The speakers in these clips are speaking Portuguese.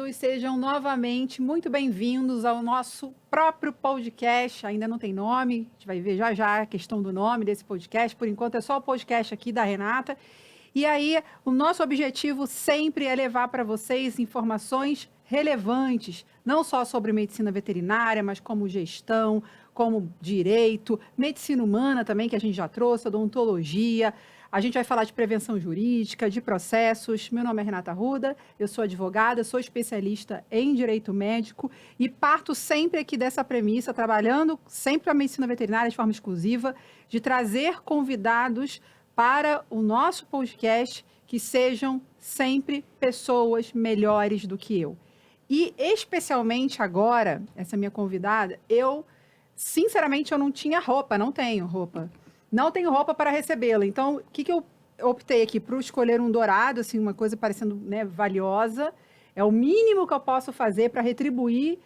todos, sejam novamente muito bem-vindos ao nosso próprio podcast. Ainda não tem nome, a gente vai ver já já a questão do nome desse podcast. Por enquanto é só o podcast aqui da Renata. E aí, o nosso objetivo sempre é levar para vocês informações relevantes, não só sobre medicina veterinária, mas como gestão, como direito, medicina humana também, que a gente já trouxe, odontologia. A gente vai falar de prevenção jurídica, de processos. Meu nome é Renata Arruda, eu sou advogada, sou especialista em direito médico e parto sempre aqui dessa premissa, trabalhando sempre a medicina veterinária de forma exclusiva, de trazer convidados para o nosso podcast que sejam sempre pessoas melhores do que eu. E especialmente agora, essa minha convidada, sinceramente, eu não tinha roupa, não tenho roupa. Não tenho roupa para recebê-la. Então, o que eu optei aqui? Para escolher um dourado, assim, uma coisa parecendo, né, valiosa. É o mínimo que eu posso fazer para retribuir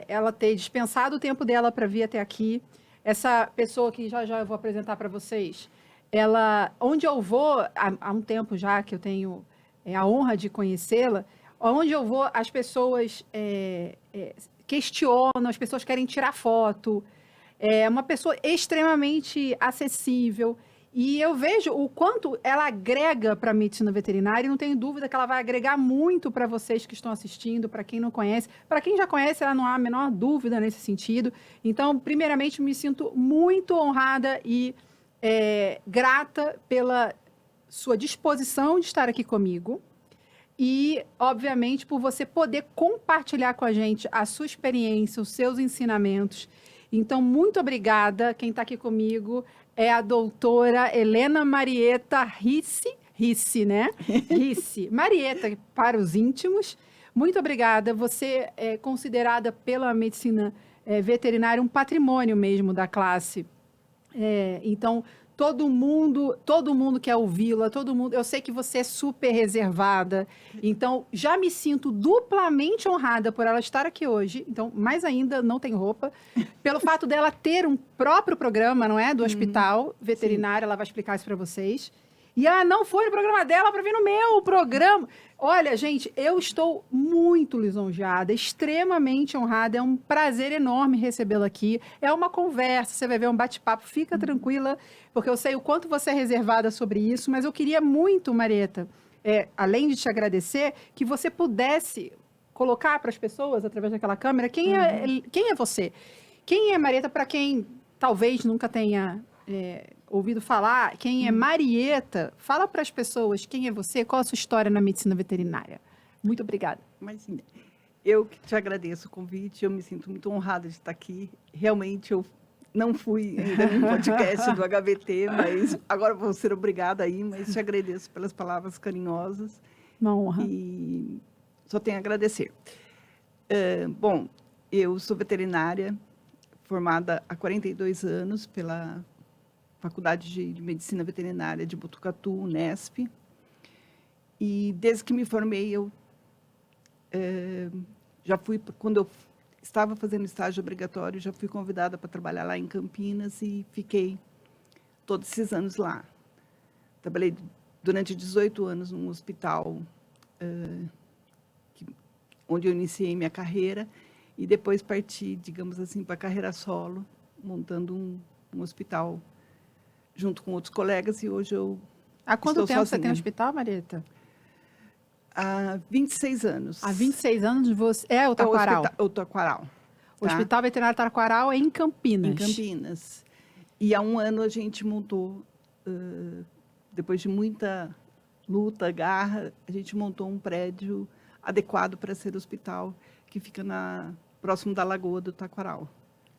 ela ter dispensado o tempo dela para vir até aqui. Essa pessoa que já eu vou apresentar para vocês, onde eu vou, há um tempo já que eu tenho a honra de conhecê-la, onde eu vou, as pessoas questionam, as pessoas querem tirar foto. É uma pessoa extremamente acessível e eu vejo o quanto ela agrega para a medicina veterinária e não tenho dúvida que ela vai agregar muito para vocês que estão assistindo, para quem não conhece. Para quem já conhece, ela não há a menor dúvida nesse sentido. Então, primeiramente, me sinto muito honrada e grata pela sua disposição de estar aqui comigo e, obviamente, por você poder compartilhar com a gente a sua experiência, os seus ensinamentos. Então, muito obrigada. Quem está aqui comigo é a doutora Helena Marieta Risse, né? Risse. Marieta, para os íntimos. Muito obrigada. Você é considerada pela medicina veterinária um patrimônio mesmo da classe. Então, todo mundo quer ouvi-la, eu sei que você é super reservada, então já me sinto duplamente honrada por ela estar aqui hoje, então, mais ainda, não tem roupa, pelo fato dela ter um próprio programa, não é? Do hospital veterinário, ela vai explicar isso para vocês. E ela não foi no programa dela para vir no meu programa. Olha, gente, eu estou muito lisonjeada, extremamente honrada. É um prazer enorme recebê-la aqui. É uma conversa, você vai ver um bate-papo. Fica tranquila, porque eu sei o quanto você é reservada sobre isso. Mas eu queria muito, Marieta, além de te agradecer, que você pudesse colocar para as pessoas, através daquela câmera, quem é você? Quem é Marieta, para quem talvez nunca tenha ouvido falar, quem é Marieta? Fala para as pessoas quem é você, qual a sua história na medicina veterinária. Muito obrigada. Mas eu que te agradeço o convite, eu me sinto muito honrada de estar aqui. Realmente, eu não fui ainda no podcast do HVT, mas agora vou ser obrigada aí, mas te agradeço pelas palavras carinhosas. Uma honra. E só tenho a agradecer. Bom, eu sou veterinária, formada há 42 anos pela Faculdade de Medicina Veterinária de Botucatu, Unesp. E desde que me formei, eu já fui, quando eu estava fazendo estágio obrigatório, já fui convidada para trabalhar lá em Campinas e fiquei todos esses anos lá. Trabalhei durante 18 anos num hospital onde eu iniciei minha carreira e depois parti, digamos assim, para a carreira solo, montando um hospital junto com outros colegas, e hoje eu Há quanto tempo sozinha. você tem hospital, Marieta? Há 26 anos. Há 26 anos você... É o Taquaral? O Taquaral. O Hospital Veterinário Taquaral é em Campinas. Em Campinas. E há um ano a gente montou, depois de muita luta, garra, a gente montou um prédio adequado para ser hospital, que fica próximo da Lagoa do Taquaral.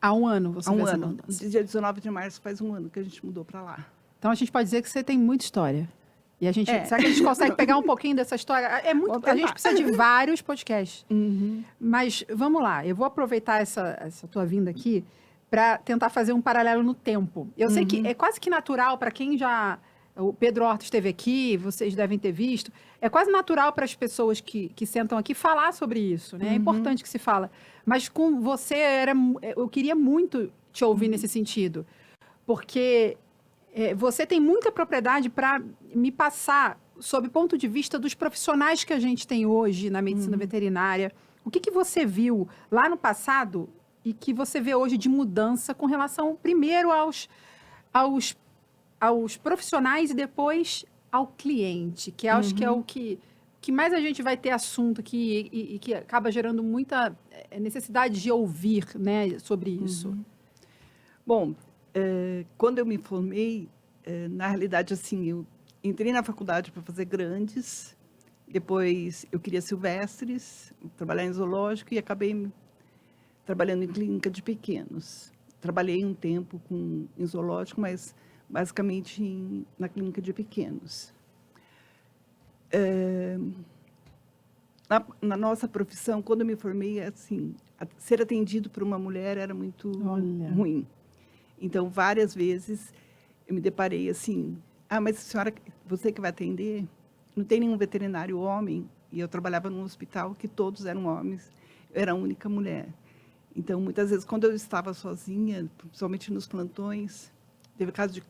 Há um ano você fez essa mudança. No dia 19 de março faz um ano que a gente mudou para lá. Então a gente pode dizer que você tem muita história. E a gente, será que a gente consegue pegar um pouquinho dessa história? A gente precisa de vários podcasts. Mas vamos lá, eu vou aproveitar essa tua vinda aqui para tentar fazer um paralelo no tempo. Eu sei que é quase que natural para quem já... O Pedro Horta esteve aqui, vocês devem ter visto. É quase natural para as pessoas que sentam aqui falar sobre isso, né? É importante que se fala. Mas com você, eu queria muito te ouvir nesse sentido. Porque você tem muita propriedade para me passar sob o ponto de vista dos profissionais que a gente tem hoje na medicina veterinária, o que você viu lá no passado e que você vê hoje de mudança com relação, primeiro, aos profissionais e depois ao cliente, que acho que é o que mais a gente vai ter assunto aqui e que acaba gerando muita necessidade de ouvir, né, sobre isso. Bom, quando eu me formei, na realidade, assim, eu entrei na faculdade para fazer grandes, depois eu queria silvestres, trabalhar em zoológico e acabei trabalhando em clínica de pequenos. Trabalhei um tempo em zoológico, mas basicamente na clínica de pequenos. Na nossa profissão, quando eu me formei, assim, ser atendido por uma mulher era muito ruim. Então, várias vezes eu me deparei assim, mas senhora, você que vai atender, não tem nenhum veterinário homem, e eu trabalhava num hospital que todos eram homens, eu era a única mulher. Então, muitas vezes, quando eu estava sozinha, principalmente nos plantões, teve o caso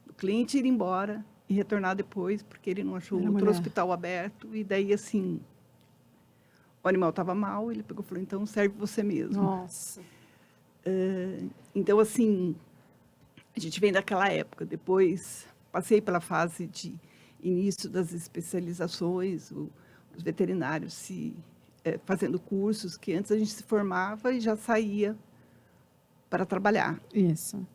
do cliente ir embora e retornar depois, porque ele não achou outro hospital aberto, e daí, assim, o animal estava mal, ele pegou e falou, então serve você mesmo. Nossa. Então, assim, a gente vem daquela época. Depois, passei pela fase de início das especializações, os veterinários fazendo cursos, que antes a gente se formava e já saía para trabalhar. Isso.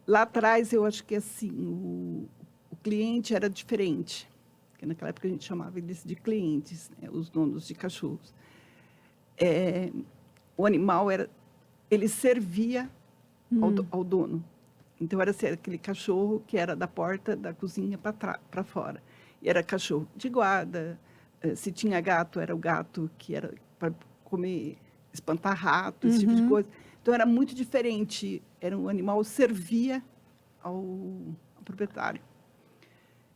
Lá atrás, eu acho que assim, o cliente era diferente, porque naquela época a gente chamava eles de clientes, né, os donos de cachorros. O animal ele servia ao dono. Então, era aquele cachorro que era da porta da cozinha para fora. E era cachorro de guarda. Se tinha gato, era o gato que era para comer, espantar rato, esse tipo de coisa. Então, era muito diferente. Era um animal que servia ao proprietário.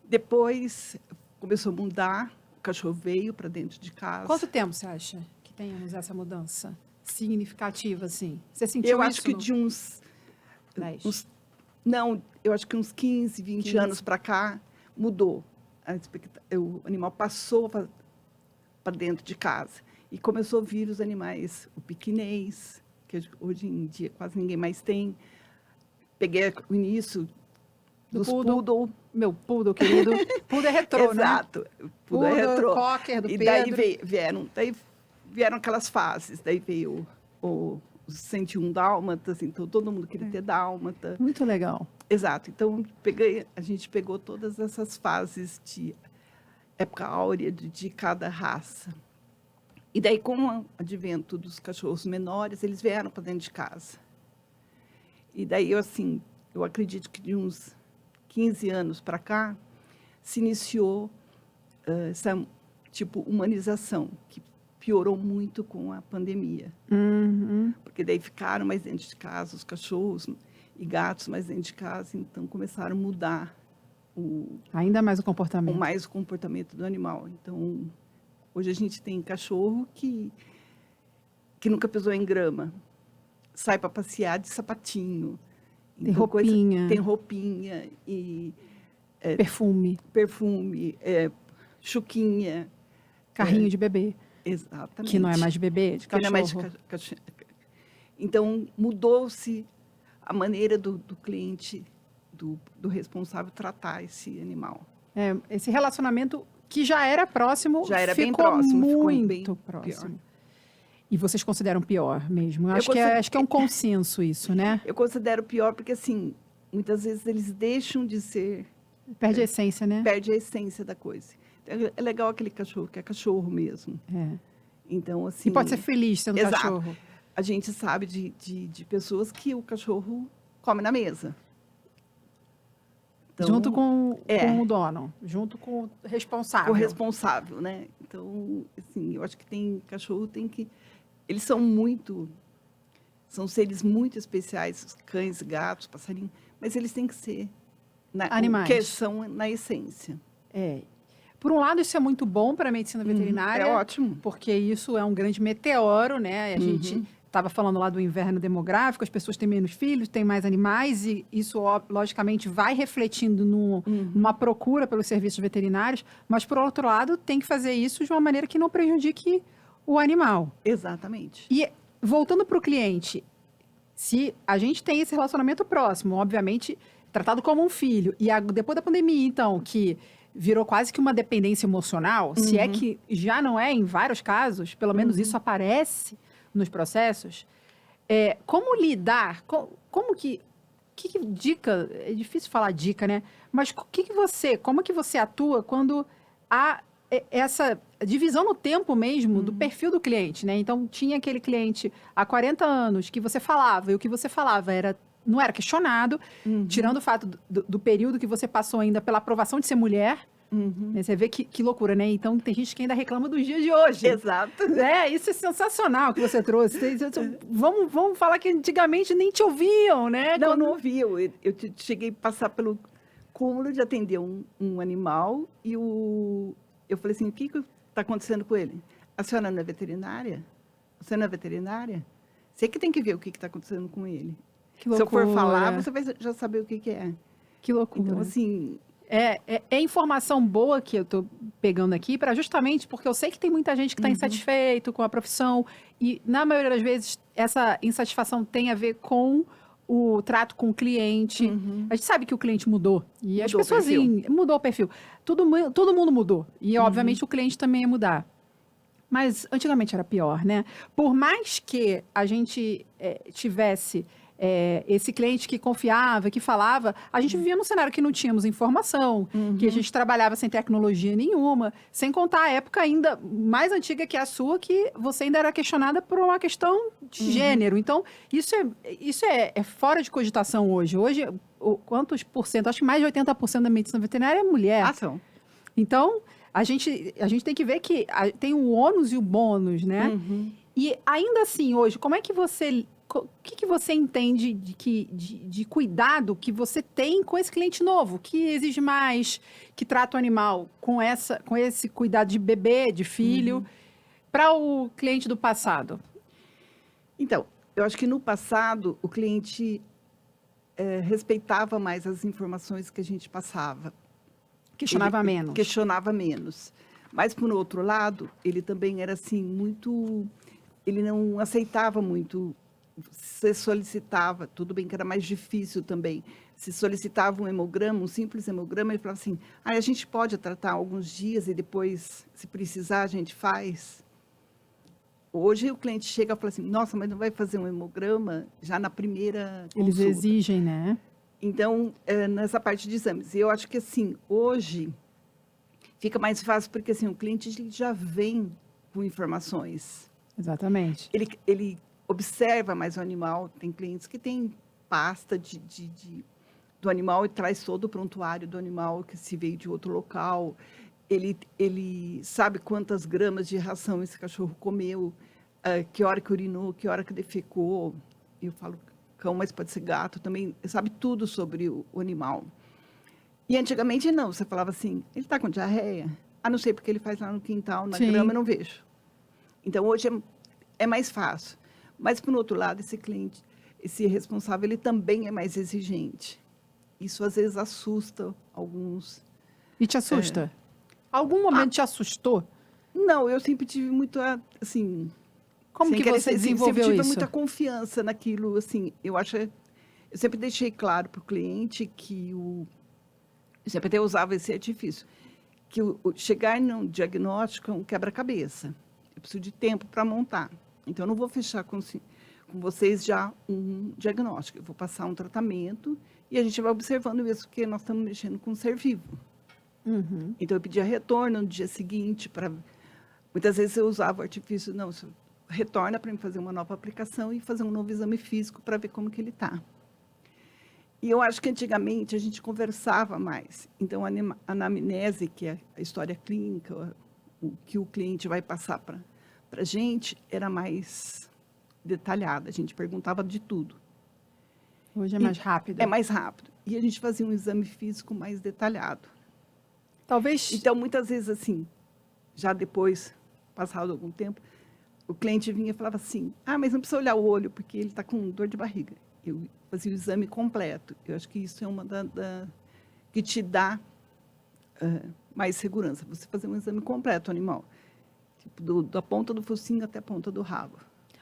Depois, começou a mudar. O cachorro veio para dentro de casa. Quanto tempo você acha que tenhamos essa mudança significativa, assim? Você sentiu eu isso? Acho que de uns 10. Não, eu acho que uns 15, 20 anos para cá, mudou. O animal passou para dentro de casa. E começou a vir os animais, o piquinês, que hoje em dia quase ninguém mais tem. Peguei o início dos poodle. Meu poodle, querido. Poodle é retrô, né? Exato. Poodle é retrô. Cocker, do Pedro. Daí vieram aquelas fases. Daí veio os 101 dálmatas, então todo mundo queria ter dálmata. Muito legal. Exato. Então, a gente pegou todas essas fases de época áurea de cada raça. E daí, com o advento dos cachorros menores, eles vieram para dentro de casa. E daí, eu acredito que de uns 15 anos para cá, se iniciou essa, humanização, que piorou muito com a pandemia. Porque daí ficaram mais dentro de casa, os cachorros e gatos mais dentro de casa, então começaram a mudar ainda mais o comportamento. O comportamento do animal. Então, hoje a gente tem cachorro que nunca pisou em grama, sai para passear de sapatinho. Tem roupinha. Tem roupinha e perfume, chuquinha, carrinho de bebê. Exatamente. Que não é mais de bebê, de cachorro. Que não é mais de cachorro. Então, mudou-se a maneira do cliente, do responsável, tratar esse animal. Esse relacionamento que já era próximo, já era ficou bem próximo, muito bem próximo. Pior. E vocês consideram pior mesmo? Acho que é um consenso isso, né? Eu considero pior porque, assim, muitas vezes eles deixam de ser... Perde a essência, né? Perde a essência da coisa. É legal aquele cachorro, que é cachorro mesmo. Então, assim... E pode ser feliz sendo exato. Cachorro. A gente sabe de pessoas que o cachorro come na mesa. Então, junto com o dono, junto com o responsável. O responsável, né? Então, assim, eu acho que cachorro tem que... Eles são seres muito especiais, os cães, gatos, passarinhos, mas eles têm que ser animais. Que são na essência. Por um lado, isso é muito bom para a medicina veterinária. É ótimo. Porque isso é um grande meteoro, né? A gente estava falando lá do inverno demográfico, as pessoas têm menos filhos, têm mais animais, e isso, logicamente, vai refletindo numa procura pelos serviços veterinários, mas, por outro lado, tem que fazer isso de uma maneira que não prejudique o animal. Exatamente. E, voltando para o cliente, se a gente tem esse relacionamento próximo, obviamente, tratado como um filho, e depois da pandemia, então, que virou quase que uma dependência emocional, se é que já não é em vários casos, pelo menos isso aparece nos processos, como lidar, como que dica, é difícil falar dica, né? Mas como que você atua quando há essa divisão no tempo mesmo do perfil do cliente, né? Então, tinha aquele cliente há 40 anos que você falava, e o que você falava não era questionado, tirando o fato do período que você passou ainda pela aprovação de ser mulher. Né? Você vê que loucura, né? Então, tem gente que ainda reclama dos dias de hoje. Exato. Isso é sensacional que você trouxe. Vamos falar que antigamente nem te ouviam, né? Não ouviam. Eu cheguei a passar pelo cúmulo de atender um animal e eu falei assim, o que está acontecendo com ele? A senhora não é veterinária? Você não é veterinária? Você que tem que ver o que está acontecendo com ele. Que loucura. Se eu for falar, você vai já saber o que é. Que loucura. Então, assim... É informação boa que eu estou pegando aqui, para justamente porque eu sei que tem muita gente que está insatisfeito com a profissão, e na maioria das vezes essa insatisfação tem a ver com o trato com o cliente. A gente sabe que o cliente mudou, e as pessoas mudou o perfil. Todo mundo mudou, e obviamente o cliente também ia mudar. Mas antigamente era pior, né? Por mais que a gente tivesse esse cliente que confiava, que falava, a gente vivia num cenário que não tínhamos informação, que a gente trabalhava sem tecnologia nenhuma, sem contar a época ainda mais antiga que a sua, que você ainda era questionada por uma questão de gênero. Então, isso é fora de cogitação hoje. Hoje, quantos por cento? Acho que mais de 80% da medicina veterinária é mulher. São. Então, a gente tem que ver que tem o ônus e o bônus, né? E ainda assim, hoje, como é que você... O que você entende de cuidado que você tem com esse cliente novo, que exige mais, que trata o animal com esse cuidado de bebê, de filho, para o cliente do passado? Então, eu acho que no passado o cliente respeitava mais as informações que a gente passava. Questionava menos. Questionava menos. Mas, por outro lado, ele também era assim, muito... Ele não aceitava muito... Você solicitava, tudo bem que era mais difícil também, se solicitava um hemograma, um simples hemograma, ele falava assim, a gente pode tratar alguns dias e depois, se precisar, a gente faz. Hoje o cliente chega e fala assim, nossa, mas não vai fazer um hemograma já na primeira consulta? Eles exigem, né? Então, nessa parte de exames, eu acho que assim, hoje fica mais fácil porque assim, o cliente já vem com informações. Exatamente. Ele observa mais o animal. Tem clientes que têm pasta do animal e traz todo o prontuário do animal que se veio de outro local. Ele sabe quantas gramas de ração esse cachorro comeu, que hora que urinou, que hora que defecou. Eu falo cão, mas pode ser gato também. Sabe tudo sobre o animal. E antigamente não. Você falava assim, ele está com diarreia? Não sei, porque ele faz lá no quintal, na grama, eu não vejo. Então, hoje é mais fácil. Mas, por outro lado, esse cliente, esse responsável, ele também é mais exigente. Isso, às vezes, assusta alguns. E te assusta? Algum momento te assustou? Não, eu sempre tive muito, assim... Como que você desenvolveu isso? Sempre tive muita confiança naquilo, assim, eu sempre deixei claro para o cliente que eu sempre até usava esse artifício, que chegar num diagnóstico é um quebra-cabeça. Eu preciso de tempo para montar. Então, eu não vou fechar com vocês já um diagnóstico. Eu vou passar um tratamento e a gente vai observando isso, porque nós estamos mexendo com um ser vivo. Então, eu pedia retorno no dia seguinte. Muitas vezes eu usava o artifício, não, retorna para me fazer uma nova aplicação e fazer um novo exame físico para ver como que ele está. E eu acho que antigamente a gente conversava mais. Então, a anamnese, que é a história clínica, o que o cliente vai passar para a gente, era mais detalhada. A gente perguntava de tudo. Hoje é mais rápido. É mais rápido. E a gente fazia um exame físico mais detalhado. Talvez... Então, muitas vezes, assim, já depois, passado algum tempo, o cliente vinha e falava assim, mas não precisa olhar o olho, porque ele está com dor de barriga. Eu fazia o exame completo. Eu acho que isso é uma que te dá mais segurança. Você fazer um exame completo animal. Tipo, da ponta do focinho até a ponta do rabo.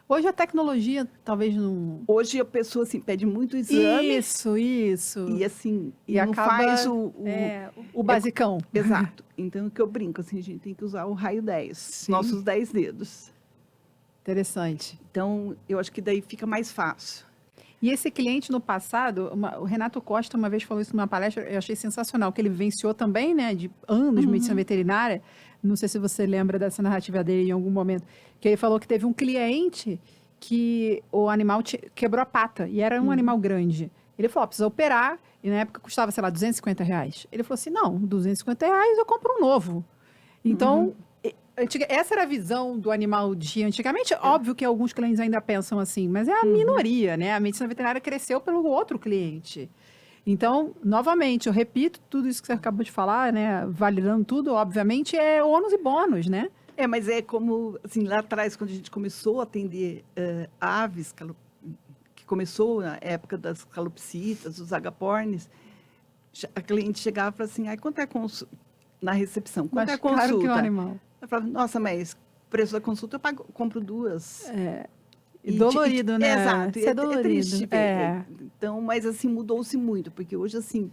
Hoje a tecnologia talvez não... Hoje a pessoa assim, pede muito exame. Isso. E assim, E não acaba, faz o basicão. Exato. Então, o que eu brinco, assim, a gente tem que usar o raio 10, Sim. nossos 10 dedos. Interessante. Então, eu acho que daí fica mais fácil. E esse cliente no passado, o Renato Costa uma vez falou isso numa palestra, eu achei sensacional, que ele vivenciou também, né, de anos de medicina veterinária. Não sei se você lembra dessa narrativa dele em algum momento, que ele falou que teve um cliente que o animal quebrou a pata, e era um animal grande. Ele falou, precisa operar, e na época custava, sei lá, R$250. Ele falou assim, não, R$250 eu compro um novo. Então, essa era a visão do animal de antigamente. Óbvio que alguns clientes ainda pensam assim, mas é a minoria, né? A medicina veterinária cresceu pelo outro cliente. Então, novamente, eu repito tudo isso que você acabou de falar, né? Validando tudo, obviamente, é ônus e bônus, né? Mas é como, assim, lá atrás, quando a gente começou a atender aves, que começou na época das calopsitas, dos agapornis, a cliente chegava e falava assim, quanto é na recepção, quanto é a consulta? Claro que é um animal. Eu falava, nossa, mas o preço da consulta eu compro duas. E dolorido, né? Exato. Isso é dolorido. É triste ver. Então, mas assim, mudou-se muito, porque hoje, assim,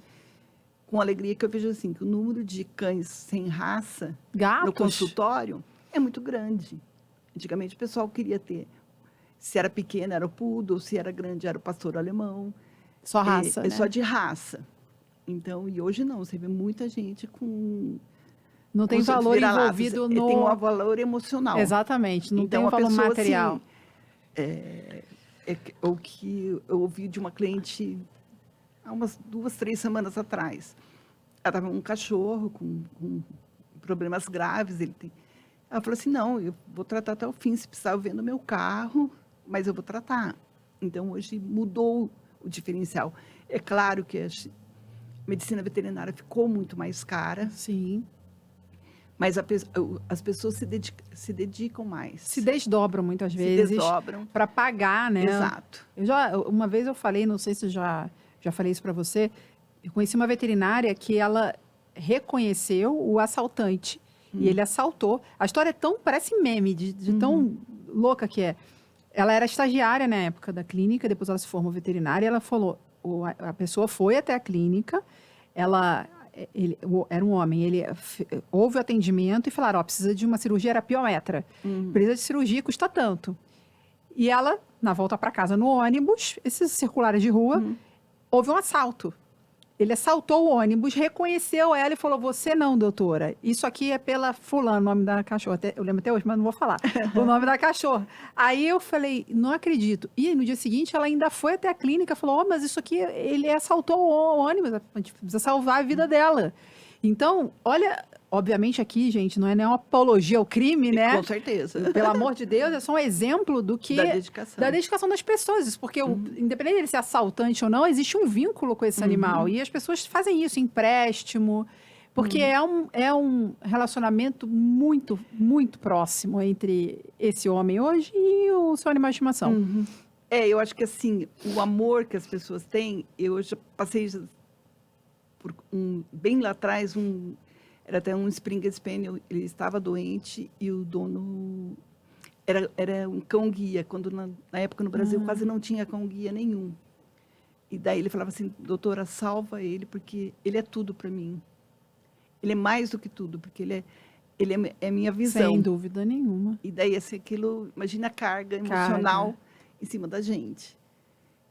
com alegria que eu vejo assim, que o número de cães sem raça no consultório é muito grande. Antigamente o pessoal queria ter, se era pequeno era o poodle, se era grande era o pastor alemão. Só raça, né? Só de raça. Então, e hoje não, você vê muita gente com... Não tem valor envolvido no... Tem um valor emocional. Exatamente, não tem um valor material. Assim, o que eu ouvi de uma cliente há umas 2, 3 semanas atrás. Ela estava com um cachorro com problemas graves. Ela falou assim, não, eu vou tratar até o fim, se precisar eu vendo meu carro, mas eu vou tratar. Então, hoje mudou o diferencial. É claro que a medicina veterinária ficou muito mais cara. Sim. Mas as pessoas se dedicam mais. Se desdobram muitas vezes. Se desdobram. Para pagar, né? Exato. Uma vez eu falei, não sei se já falei isso para você, eu conheci uma veterinária que ela reconheceu o assaltante. E ele assaltou. A história parece meme, de tão louca que é. Ela era estagiária na época da clínica, depois ela se formou veterinária, e ela falou, a pessoa foi até a clínica, era um homem, houve o atendimento e falaram, precisa de uma cirurgia, era piometra. Precisa de cirurgia, custa tanto. E ela, na volta para casa no ônibus, esses circulares de rua, houve um assalto. Ele assaltou o ônibus, reconheceu ela e falou, você não, doutora. Isso aqui é pela fulana, o nome da cachorra. Eu lembro até hoje, mas não vou falar. O nome da cachorra. Aí eu falei, não acredito. E no dia seguinte, ela ainda foi até a clínica e falou, mas isso aqui, ele assaltou o ônibus. A gente precisa salvar a vida dela. Então, olha... Obviamente aqui, gente, não é nenhuma apologia ao crime, né? Com certeza. Pelo amor de Deus, é só um exemplo do que... Da dedicação das pessoas. Porque, independente dele ser assaltante ou não, existe um vínculo com esse animal. E as pessoas fazem isso, empréstimo. Porque é um relacionamento muito, muito próximo entre esse homem hoje e o seu animal de estimação. Eu acho que, assim, o amor que as pessoas têm... Eu já passei por bem lá atrás, era até um Springer Spaniel, ele estava doente e o dono era um cão-guia, quando na época no Brasil quase não tinha cão-guia nenhum. E daí ele falava assim, doutora, salva ele, porque ele é tudo para mim. Ele é mais do que tudo, porque ele é minha visão. Sem dúvida nenhuma. E daí, assim, imagina a carga emocional em cima da gente.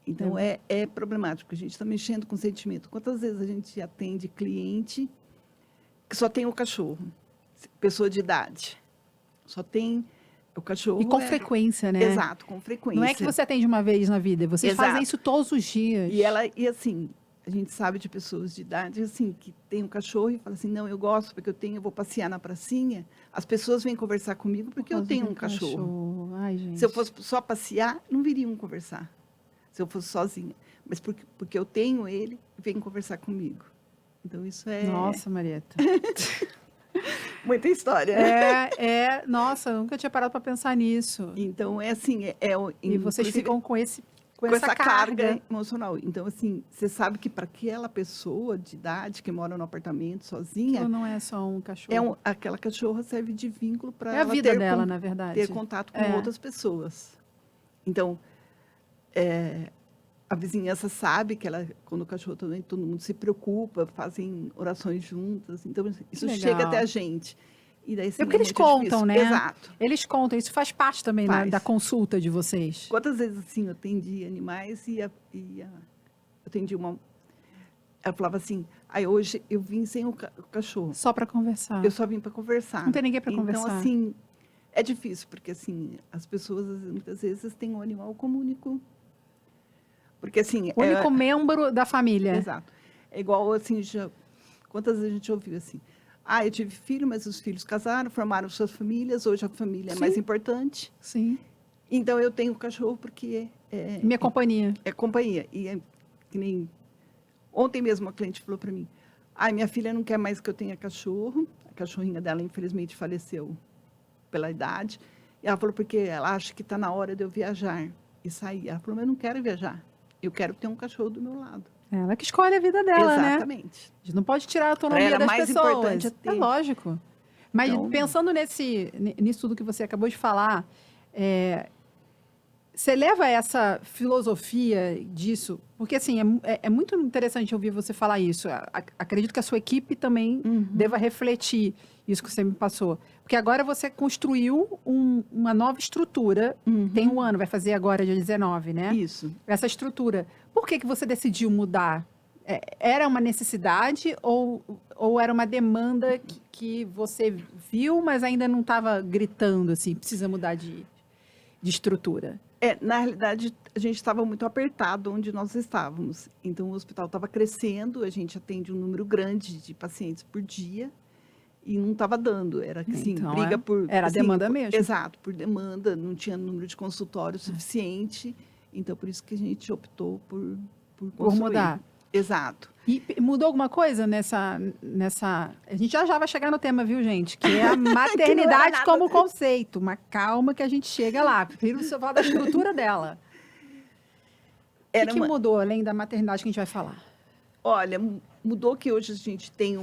Então, é problemático, a gente está mexendo com sentimento. Quantas vezes a gente atende cliente que só tem o cachorro, pessoa de idade, só tem o cachorro. E com frequência, né? Exato, com frequência. Não é que você atende uma vez na vida, vocês fazem isso todos os dias. E assim, a gente sabe de pessoas de idade, assim, que tem um cachorro e fala assim, não, eu gosto porque eu vou passear na pracinha, as pessoas vêm conversar comigo porque eu tenho um cachorro. Ai, gente. Se eu fosse só passear, não viriam conversar, se eu fosse sozinha. Mas porque eu tenho ele, vem conversar comigo. Então, isso é... Nossa, Marieta. Muita história, né? Nossa, eu nunca tinha parado para pensar nisso. Então, é assim, E vocês ficam com essa carga emocional. Então, assim, você sabe que para aquela pessoa de idade que mora no apartamento sozinha, aquilo não é só um cachorro. aquela cachorra serve de vínculo para É a ela vida dela, na verdade. ter contato com outras pessoas. Então, a vizinhança sabe que quando o cachorro está doente, todo mundo se preocupa, fazem orações juntas. Então, isso chega até a gente. E daí, assim, porque eles contam, difícil. né? Exato. Eles contam, isso faz parte também da consulta de vocês. Quantas vezes, assim, eu atendi animais e eu atendi uma... Ela falava assim, hoje eu vim sem o cachorro. Só para conversar. Eu só vim para conversar. Não tem ninguém para conversar. Então, assim, é difícil, porque, assim, as pessoas, muitas vezes, têm um animal como único... Porque, assim... O único membro da família. Exato. É igual, assim, quantas vezes a gente ouviu, assim... eu tive filho, mas os filhos casaram, formaram suas famílias, hoje a família é mais importante. Sim. Então, eu tenho cachorro porque... minha companhia. É companhia. E que nem... Ontem mesmo uma cliente falou para mim, minha filha não quer mais que eu tenha cachorro, a cachorrinha dela, infelizmente, faleceu pela idade, e ela falou porque ela acha que está na hora de eu viajar e sair. Ela falou, mas eu não quero viajar, eu quero ter um cachorro do meu lado. Ela que escolhe a vida dela, Exatamente. Né? A gente não pode tirar a autonomia das mais pessoas. Importante é lógico. Mas então, pensando nisso tudo que você acabou de falar, você leva essa filosofia disso, porque assim, é muito interessante ouvir você falar isso. Acredito que a sua equipe também deva refletir isso que você me passou. Porque agora você construiu uma nova estrutura, tem um ano, vai fazer agora dia 19, né? Isso. Essa estrutura. Por que você decidiu mudar? Era uma necessidade ou era uma demanda que você viu, mas ainda não estava gritando assim, precisa mudar de estrutura? Na realidade, a gente estava muito apertado onde nós estávamos. Então, o hospital estava crescendo, a gente atende um número grande de pacientes por dia e não estava dando. Era assim, então, briga por... Era assim, demanda mesmo. Exato, por demanda, não tinha número de consultório suficiente. Então, por isso que a gente optou por mudar. Exato. E mudou alguma coisa nessa... A gente já vai chegar no tema, viu, gente? Que é a maternidade como conceito. Uma calma que a gente chega lá. Prefiro você falar da estrutura dela. O que mudou, além da maternidade que a gente vai falar? Olha, mudou que hoje a gente tem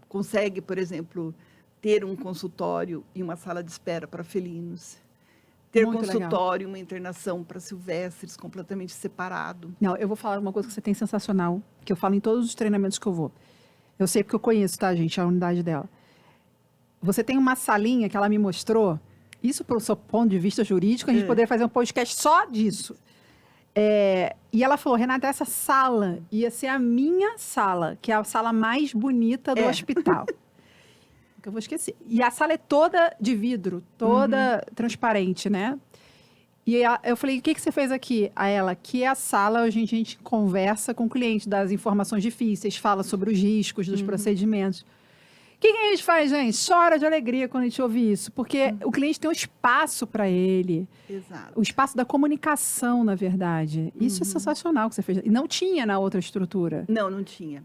consegue, por exemplo, ter um consultório e uma sala de espera para felinos. Ter muito consultório, legal. Uma internação para silvestres, completamente separado. Não, eu vou falar uma coisa que você tem sensacional, que eu falo em todos os treinamentos que eu vou. Eu sei porque eu conheço, tá, gente, a unidade dela. Você tem uma salinha que ela me mostrou, isso para o seu ponto de vista jurídico, a gente poderia fazer um podcast só disso. E ela falou, Renata, essa sala ia ser a minha sala, que é a sala mais bonita do hospital. Que eu vou esquecer. E a sala é toda de vidro, toda transparente, né? E eu falei, o que você fez aqui? A ela, que é a sala onde a gente conversa com o cliente, das informações difíceis, fala sobre os riscos dos procedimentos. O que a gente faz, gente? Chora de alegria quando a gente ouve isso, porque o cliente tem um espaço para ele. Exato. O espaço da comunicação, na verdade. Isso é sensacional que você fez. E não tinha na outra estrutura. Não tinha.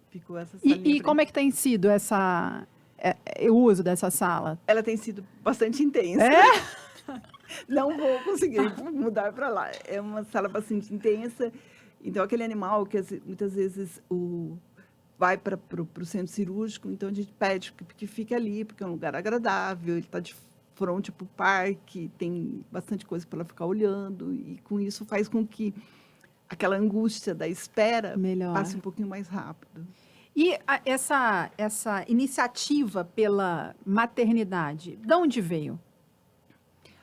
Ficou essa salinha. E como é que tem sido o uso dessa sala? Ela tem sido bastante intensa. Não vou conseguir mudar para lá. É uma sala bastante intensa. Então, aquele animal que muitas vezes vai para o centro cirúrgico, então a gente pede que fique ali, porque é um lugar agradável, ele está de frente para o parque, tem bastante coisa para ela ficar olhando, e com isso faz com que aquela angústia da espera passe um pouquinho mais rápido. E essa iniciativa pela maternidade, de onde veio?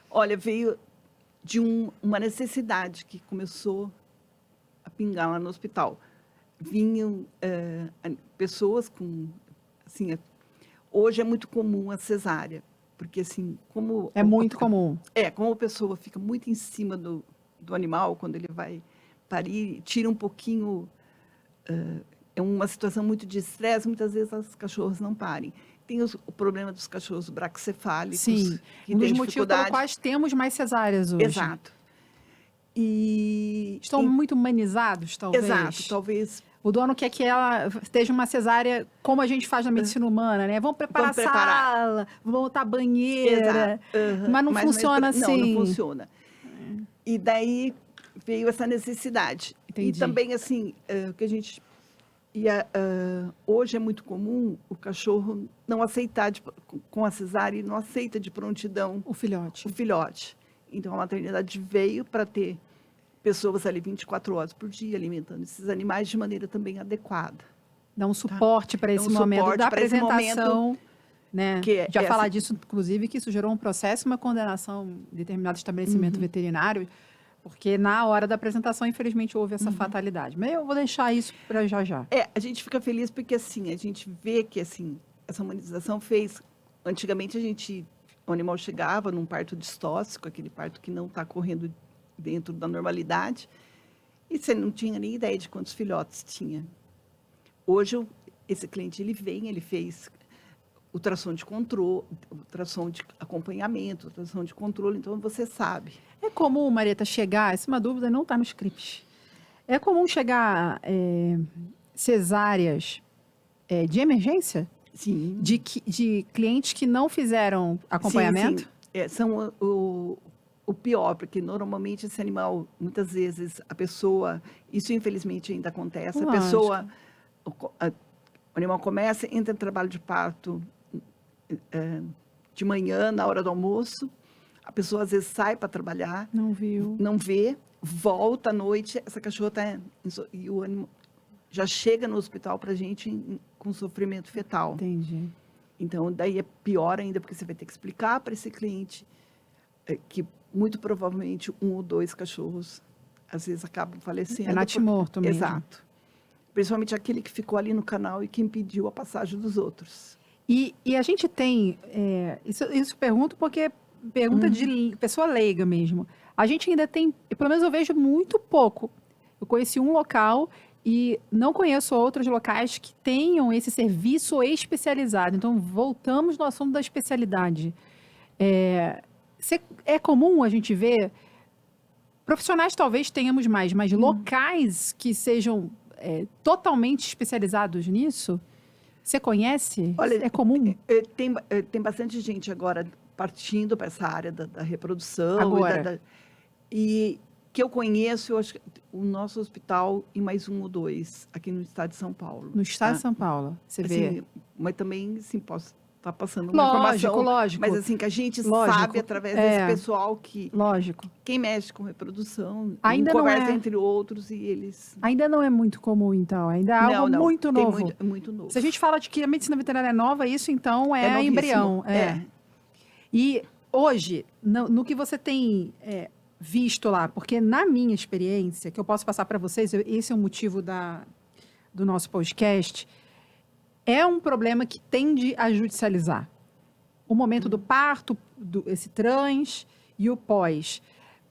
Olha, veio de uma necessidade que começou a pingar lá no hospital. Vinham pessoas com, assim, hoje é muito comum a cesárea, porque assim, como... É muito comum. Como a pessoa fica muito em cima do animal, quando ele vai parir, tira um pouquinho, é uma situação muito de estresse, muitas vezes as cachorras não parem. Tem o problema dos cachorros braquicefálicos. Sim, um dos motivos pelos quais temos mais cesáreas hoje. Exato. Estão muito humanizados, talvez. Exato, talvez. O dono quer que ela esteja uma cesárea como a gente faz na medicina humana, né? Vamos preparar a sala, vamos botar banheira. Exato. Mas não funciona assim. Não funciona. E daí veio essa necessidade. Entendi. E também, assim, o que a gente... hoje é muito comum o cachorro não aceitar, com a cesárea, não aceita de prontidão O filhote. o filhote. Então, a maternidade veio para ter pessoas ali 24 horas por dia alimentando esses animais de maneira também adequada. Dá um suporte para esse momento suporte da pra esse apresentação. Né? que Já é falar assim- disso, inclusive, que isso gerou um processo, uma condenação de determinado estabelecimento veterinário, porque na hora da apresentação, infelizmente, houve essa fatalidade. Mas eu vou deixar isso para já já. A gente fica feliz porque, assim, a gente vê que, assim, essa humanização fez... Antigamente, o animal chegava num parto distóxico, aquele parto que não está correndo dentro da normalidade, e você não tinha nem ideia de quantos filhotes tinha. Hoje, esse cliente, ele fez ultrassom de controle, ultrassom de acompanhamento, ultrassom de controle, então você sabe. É comum, Marieta, chegar, essa é uma dúvida, não está no script. É comum chegar cesáreas de emergência? Sim. De clientes que não fizeram acompanhamento? Sim. São o pior, porque normalmente esse animal, muitas vezes, a pessoa, isso infelizmente ainda acontece, Lógico. a pessoa, o animal começa, entra em trabalho de parto de manhã, na hora do almoço, a pessoa às vezes sai para trabalhar, Não viu. não vê, volta à noite, essa cachorra está... E o animal já chega no hospital para a gente com sofrimento fetal. Entendi. Então, daí é pior ainda, porque você vai ter que explicar para esse cliente que muito provavelmente 1 ou 2 cachorros, às vezes, acabam falecendo. É natimorto mesmo. Exato. Principalmente aquele que ficou ali no canal e que impediu a passagem dos outros. E a gente tem, isso pergunto porque pergunta de pessoa leiga mesmo. A gente ainda tem, pelo menos eu vejo muito pouco. Eu conheci um local e não conheço outros locais que tenham esse serviço especializado. Então, voltamos no assunto da especialidade. É comum a gente ver, profissionais talvez tenhamos mais, mas locais que sejam totalmente especializados nisso? Você conhece? Olha, É comum? Tem bastante gente agora partindo para essa área da reprodução. Agora. E que eu conheço, eu acho que o nosso hospital e mais 1 ou 2 aqui no estado de São Paulo. No estado de São Paulo, você vê. Assim, mas também, sim, posso estar passando uma informação. Lógico. Mas assim, que a gente Lógico. sabe através desse pessoal que... Lógico. Quem mexe com reprodução, Ainda não conversa é. entre outros e eles... Ainda não é muito comum, então. Ainda é algo muito novo. Muito novo. Se a gente fala de que a medicina veterinária é nova, isso então é novíssimo. embrião. E hoje, no que você tem visto lá, porque na minha experiência, que eu posso passar para vocês, esse é o motivo do nosso podcast, é um problema que tende a judicializar. O momento do parto, esse trans e o pós.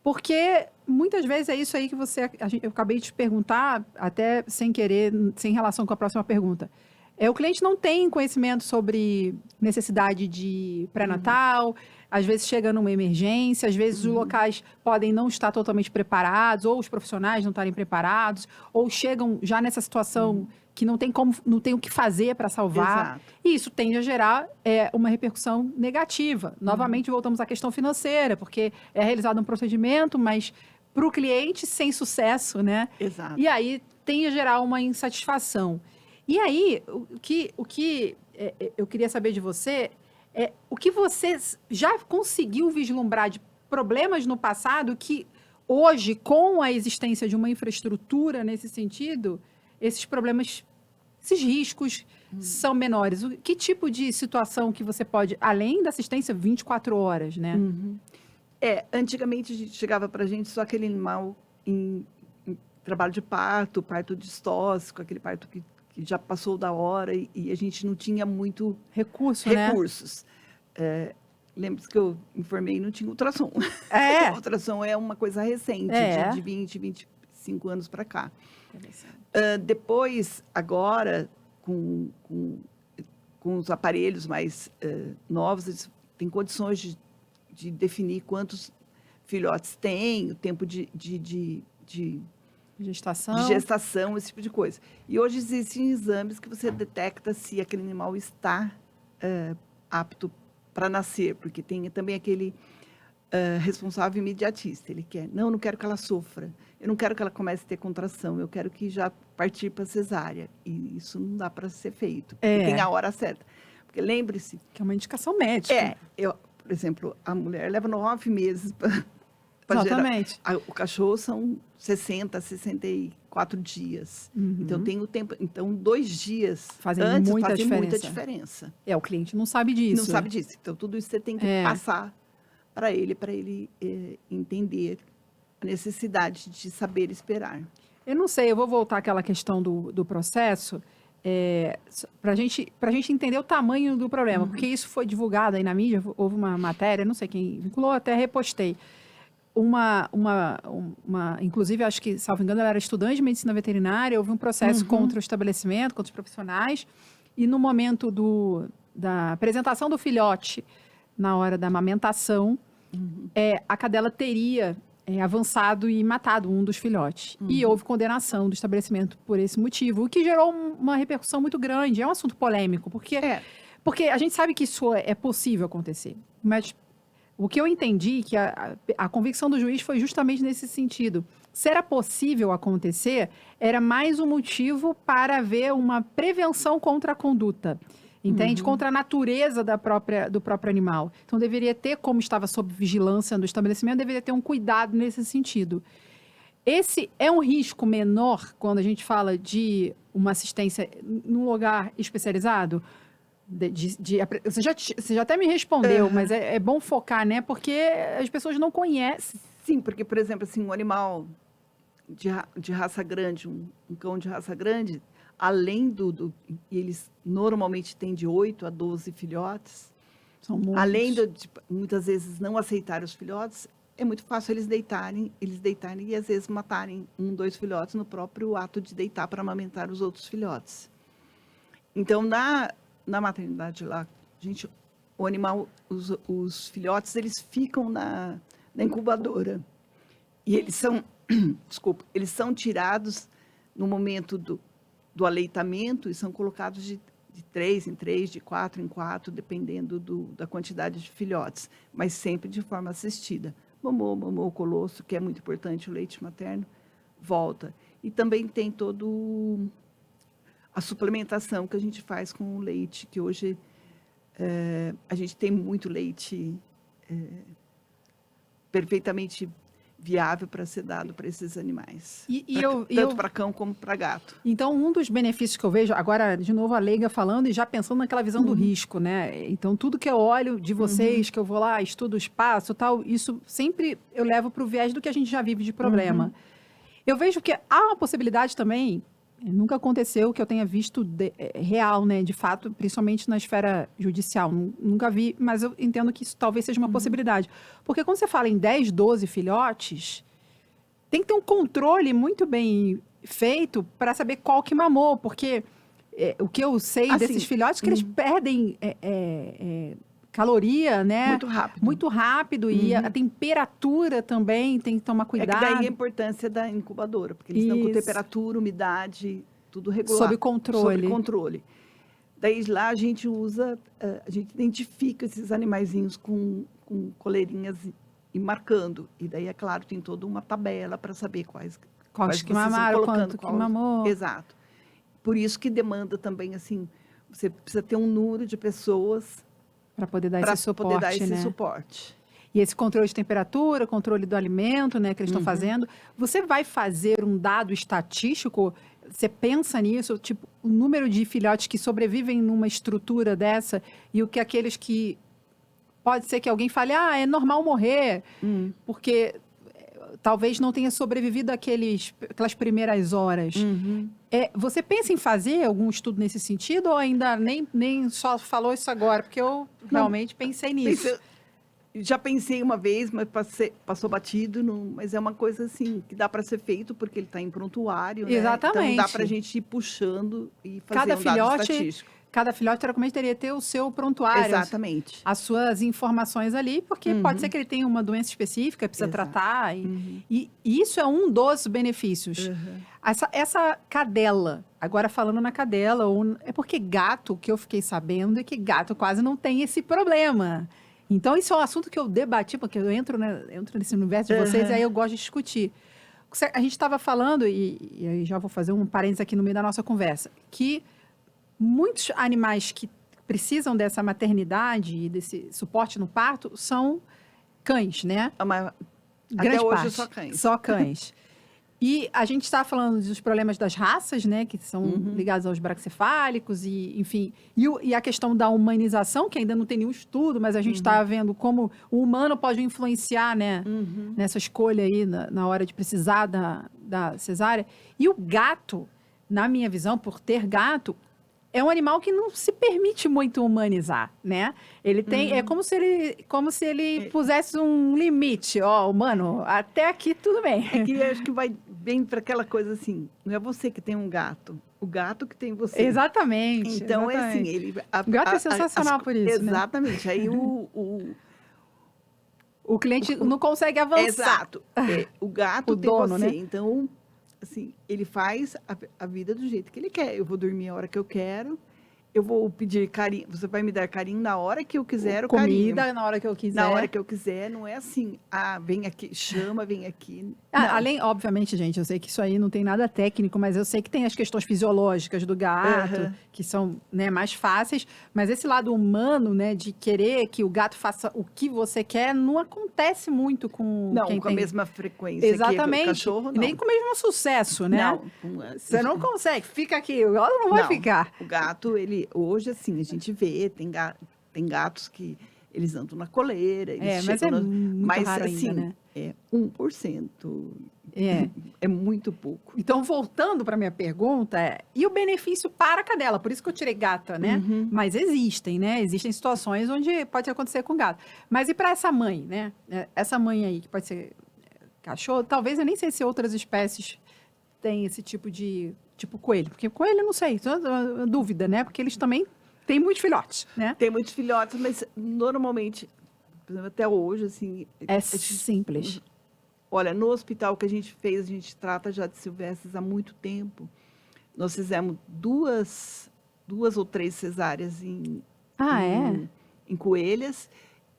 Porque muitas vezes é isso aí que eu acabei de te perguntar, até sem querer, sem relação com a próxima pergunta. O cliente não tem conhecimento sobre necessidade de pré-natal, às vezes chega numa emergência, às vezes os locais podem não estar totalmente preparados, ou os profissionais não estarem preparados, ou chegam já nessa situação que não tem o que fazer para salvar. Exato. E isso tende a gerar uma repercussão negativa. Novamente, voltamos à questão financeira, porque é realizado um procedimento, mas para o cliente sem sucesso, né? Exato. E aí tende a gerar uma insatisfação. E aí, o que eu queria saber de você é o que você já conseguiu vislumbrar de problemas no passado que hoje, com a existência de uma infraestrutura nesse sentido, esses problemas, esses riscos são menores. Que tipo de situação que você pode, além da assistência 24 horas, né? Antigamente a gente chegava para a gente só aquele animal em trabalho de parto distóxico, aquele parto que já passou da hora e a gente não tinha muito recursos. Lembra-se que eu informei, não tinha ultrassom. Ultrassom é uma coisa recente, de 20, 25 anos para cá. Depois, agora, com os aparelhos mais novos, eles têm condições de definir quantos filhotes tem, o tempo de Gestação. de gestação, esse tipo de coisa. E hoje existem exames que você detecta se aquele animal está apto para nascer, porque tem também aquele responsável imediatista. Ele quer, não quero que ela sofra, eu não quero que ela comece a ter contração, eu quero que já partir para cesárea. E isso não dá para ser feito, porque tem a hora certa. Porque lembre-se... Que é uma indicação médica. Por exemplo, a mulher leva 9 meses para Exatamente. O cachorro são 60, 64 dias. Então, tem o tempo. Então, 2 dias fazem antes muita fazem diferença. muita diferença. O cliente não sabe disso. Não sabe disso. Então, tudo isso você tem que passar para ele entender a necessidade de saber esperar. Eu não sei, eu vou voltar àquela questão do processo, para a gente entender o tamanho do problema, porque isso foi divulgado aí na mídia, houve uma matéria, não sei quem vinculou, até repostei. Inclusive, acho que, salvo engano, ela era estudante de medicina veterinária, houve um processo contra o estabelecimento, contra os profissionais, e no momento da apresentação do filhote, na hora da amamentação, a cadela teria avançado e matado um dos filhotes. E houve condenação do estabelecimento por esse motivo, o que gerou uma repercussão muito grande. É um assunto polêmico, porque a gente sabe que isso é possível acontecer. Mas o que eu entendi, que a convicção do juiz foi justamente nesse sentido. Se era possível acontecer, era mais um motivo para haver uma prevenção contra a conduta. Entende? Contra a natureza do próprio animal. Então, deveria ter, como estava sob vigilância do estabelecimento, deveria ter um cuidado nesse sentido. Esse é um risco menor quando a gente fala de uma assistência num lugar especializado? Você já até me respondeu, mas é bom focar, né? Porque as pessoas não conhecem. Sim, porque, por exemplo, assim, um animal de raça grande, um cão de raça grande... Além e eles normalmente têm de 8 a 12 filhotes. São muitos. Além de muitas vezes não aceitar os filhotes, é muito fácil eles deitarem e às vezes matarem 1, 2 filhotes no próprio ato de deitar para amamentar os outros filhotes. Então, na maternidade lá, o animal, os filhotes, eles ficam na incubadora. E eles são, eles são tirados no momento do aleitamento e são colocados de 3 em 3, de 4 em 4, dependendo da quantidade de filhotes, mas sempre de forma assistida. Mamou o colosso, que é muito importante, o leite materno, volta. E também tem todo a suplementação que a gente faz com o leite, que hoje a gente tem muito leite perfeitamente viável para ser dado para esses animais. Tanto para cão como para gato. Então, um dos benefícios que eu vejo, agora, de novo, a leiga falando e já pensando naquela visão do risco, né? Então, tudo que eu olho de vocês, que eu vou lá, estudo o espaço, tal, isso sempre eu levo para o viés do que a gente já vive de problema. Eu vejo que há uma possibilidade também, nunca aconteceu que eu tenha visto real, né? De fato, principalmente na esfera judicial. Nunca vi, mas eu entendo que isso talvez seja uma possibilidade. Porque quando você fala em 10, 12 filhotes, tem que ter um controle muito bem feito para saber qual que mamou. Porque o que eu sei desses filhotes é que eles perdem caloria, né? Muito rápido. Muito rápido. E a temperatura também tem que tomar cuidado. É que daí a importância da incubadora, porque eles estão com temperatura, umidade, tudo regular. Sob controle. Sob controle. Daí lá a gente identifica esses animaizinhos com coleirinhas e marcando. E daí, é claro, tem toda uma tabela para saber quais que mamaram, quanto que mamou. Exato. Por isso que demanda também, assim, você precisa ter um número de pessoas para poder dar esse suporte. E esse controle de temperatura, controle do alimento, né, que eles estão fazendo. Você vai fazer um dado estatístico? Você pensa nisso? Tipo, o número de filhotes que sobrevivem numa estrutura dessa e o que aqueles que... Pode ser que alguém fale, é normal morrer, porque talvez não tenha sobrevivido aquelas primeiras horas. Você pensa em fazer algum estudo nesse sentido ou ainda nem só falou isso agora? Porque eu realmente pensei nisso. Já pensei uma vez, mas passou batido, mas é uma coisa assim que dá para ser feito porque ele está em prontuário. Exatamente. Né? Então dá para a gente ir puxando e fazer dado estatístico. cada filhote teoricamente teria que ter o seu prontuário. Exatamente. As suas informações ali, porque pode ser que ele tenha uma doença específica, precisa tratar. E isso é um dos benefícios. Essa cadela, agora falando na cadela, é porque gato, que eu fiquei sabendo, é que gato quase não tem esse problema. Então, isso é um assunto que eu debati, porque eu entro nesse universo de vocês, e aí eu gosto de discutir. A gente estava falando, e aí já vou fazer um parênteses aqui no meio da nossa conversa, que muitos animais que precisam dessa maternidade e desse suporte no parto são cães, né? Até hoje só cães. Só cães. E a gente está falando dos problemas das raças, né? Que são ligados aos braquicefálicos e, enfim. E a questão da humanização, que ainda não tem nenhum estudo, mas a gente está vendo como o humano pode influenciar, né? Nessa escolha aí, na hora de precisar da cesárea. E o gato, na minha visão, por ter gato, é um animal que não se permite muito humanizar, né? Ele tem, é como se ele pusesse um limite, humano, até aqui tudo bem. É que eu acho que vai bem para aquela coisa assim, não é você que tem um gato, o gato que tem você. Exatamente. Então exatamente. é assim, o gato é sensacional por isso, exatamente. Né? Aí o cliente não consegue avançar. Exato. O gato o tem dono, você, né? então assim, ele faz a vida do jeito que ele quer. Eu vou dormir a hora que eu quero, eu vou pedir carinho, você vai me dar carinho na hora que eu quiser, comida carinho. na hora que eu quiser. Na hora que eu quiser, não é assim, vem aqui, chama, vem aqui. Além, obviamente, gente, eu sei que isso aí não tem nada técnico, mas eu sei que tem as questões fisiológicas do gato, que são, né, mais fáceis, mas esse lado humano, né, de querer que o gato faça o que você quer, não acontece muito com quem com tem... a mesma frequência Exatamente. que o cachorro, não. Nem com o mesmo sucesso, né? Não. Você não consegue, fica aqui, o gato não vai ficar. O gato, hoje, assim, a gente vê, tem gatos que eles andam na coleira, eles mas chegam muito mas raro assim, ainda, né? é 1%. É muito pouco. Então, voltando para minha pergunta, e o benefício para a cadela? Por isso que eu tirei gata, né? Mas existem, né? Existem situações onde pode acontecer com gato. Mas e para essa mãe, né? Essa mãe aí, que pode ser cachorro, talvez eu nem sei se outras espécies têm esse tipo de... Tipo coelho. Porque coelho, eu não sei, é dúvida, né? Porque eles também têm muitos filhotes, né? Tem muitos filhotes, mas normalmente, por exemplo, até hoje, assim... simples. Olha, no hospital que a gente fez, a gente trata já de silvestres há muito tempo. Nós fizemos duas ou 3 cesáreas em coelhas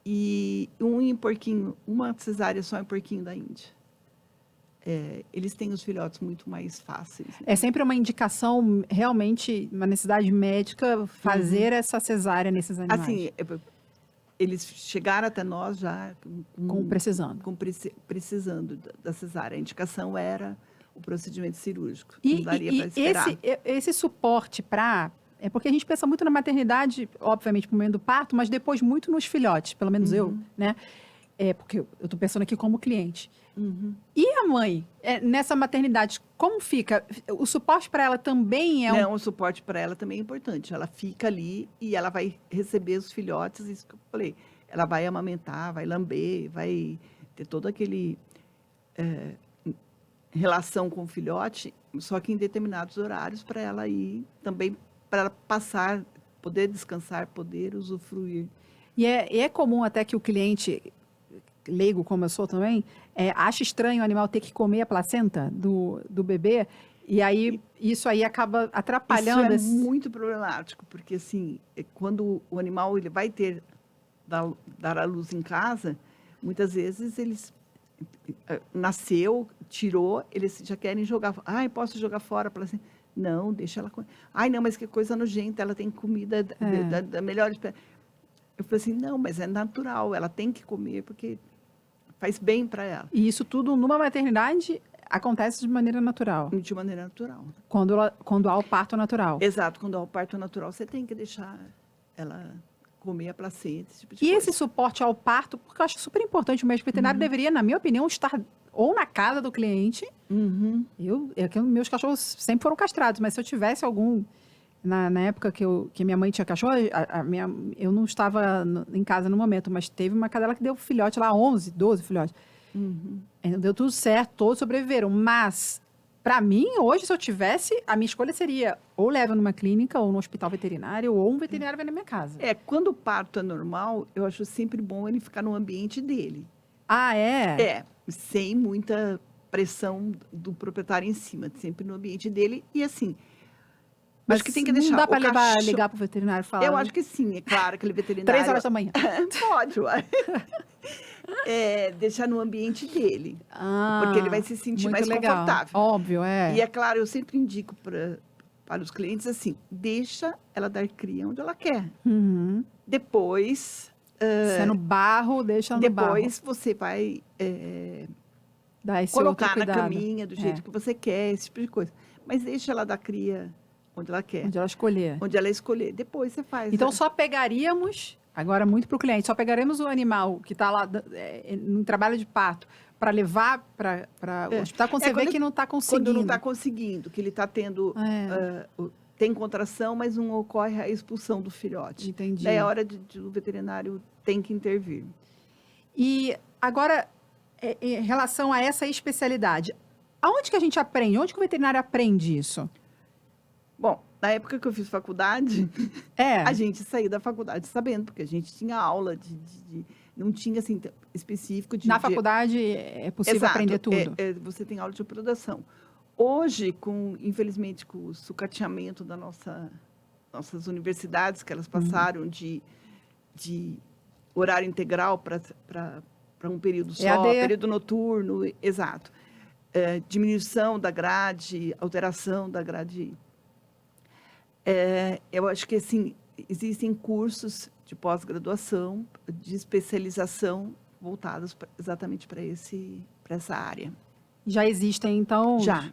e em porquinho, uma cesárea só em porquinho da Índia. Eles têm os filhotes muito mais fáceis. Né? É sempre uma indicação, realmente, uma necessidade médica, fazer essa cesárea nesses animais. Assim, eles chegaram até nós já precisando da cesárea. A indicação era o procedimento cirúrgico. Não daria para esperar. Esse suporte para... É porque a gente pensa muito na maternidade, obviamente, no momento do parto, mas depois muito nos filhotes, pelo menos eu, né? Porque eu estou pensando aqui como cliente. E a mãe, nessa maternidade, como fica? O suporte para ela também é o suporte para ela também é importante. Ela fica ali e ela vai receber os filhotes, isso que eu falei. Ela vai amamentar, vai lamber, vai ter todo aquele relação com o filhote, só que em determinados horários para ela ir também, para ela passar, poder descansar, poder usufruir. E é comum até que o cliente... leigo como eu sou também, acha estranho o animal ter que comer a placenta do bebê, e aí isso aí acaba atrapalhando. Isso é muito problemático, porque assim, quando o animal ele vai dar à luz em casa, muitas vezes eles nasceu, tirou, eles já querem jogar, posso jogar fora a placenta? Não, deixa ela comer. Não, mas que coisa nojenta, ela tem comida da melhor espécie. Eu falei assim, não, mas é natural, ela tem que comer, porque faz bem para ela. E isso tudo numa maternidade acontece de maneira natural? De maneira natural. Quando há o parto natural? Exato, quando há o parto natural, você tem que deixar ela comer a placenta, esse tipo de coisa. Esse suporte ao parto, porque eu acho super importante, o médico veterinário deveria, na minha opinião, estar ou na casa do cliente. Meus cachorros sempre foram castrados, mas se eu tivesse algum... Na época que minha mãe tinha cachorro, eu não estava em casa no momento, mas teve uma cadela que deu filhote lá, 11, 12 filhotes. Deu tudo certo, todos sobreviveram, mas Para mim, hoje, se eu tivesse, a minha escolha seria ou leva numa clínica, ou no hospital veterinário, ou um veterinário vem na minha casa. Quando o parto é normal, eu acho sempre bom ele ficar no ambiente dele. Ah, é? Sem muita pressão do proprietário em cima, sempre no ambiente dele. E assim, Mas acho que tem que deixar não dá para cachorro... ligar pro veterinário e falar. Eu acho que sim, é claro, aquele veterinário... 3 horas da manhã. Pode, uai. Deixar no ambiente dele, Ah, porque ele vai se sentir muito mais legal. confortável. Óbvio, é. E é claro, eu sempre indico para os clientes assim, deixa ela dar cria onde ela quer. Uhum. Depois, Se é no barro, deixa ela no barro. depois você vai Dá esse colocar outro na cuidado. caminha do jeito que você quer, esse tipo de coisa. Mas deixa ela dar cria onde ela quer, Onde ela escolher. onde ela escolher. Depois você faz. Então, só pegaríamos, agora muito para o cliente, só pegaremos o animal que está lá no trabalho de parto para levar para o hospital quando você vê que não está conseguindo. Quando não está conseguindo, que ele está tendo... tem contração, mas não ocorre a expulsão do filhote. Entendi. Daí é hora o veterinário tem que intervir. E agora, em relação a essa especialidade, aonde que a gente aprende? Onde que o veterinário aprende isso? Bom, na época que eu fiz faculdade, a gente saía da faculdade sabendo, porque a gente tinha aula não tinha assim específico de... Na faculdade é possível Exato, aprender tudo. Você tem aula de reprodução. Hoje, infelizmente, com o sucateamento nossas universidades, que elas passaram de horário integral para um período só, EAD. período noturno, exato. Diminuição da grade, alteração da grade. Eu acho que, assim, existem cursos de pós-graduação, de especialização, voltados exatamente para essa área. Já existem, então? Já.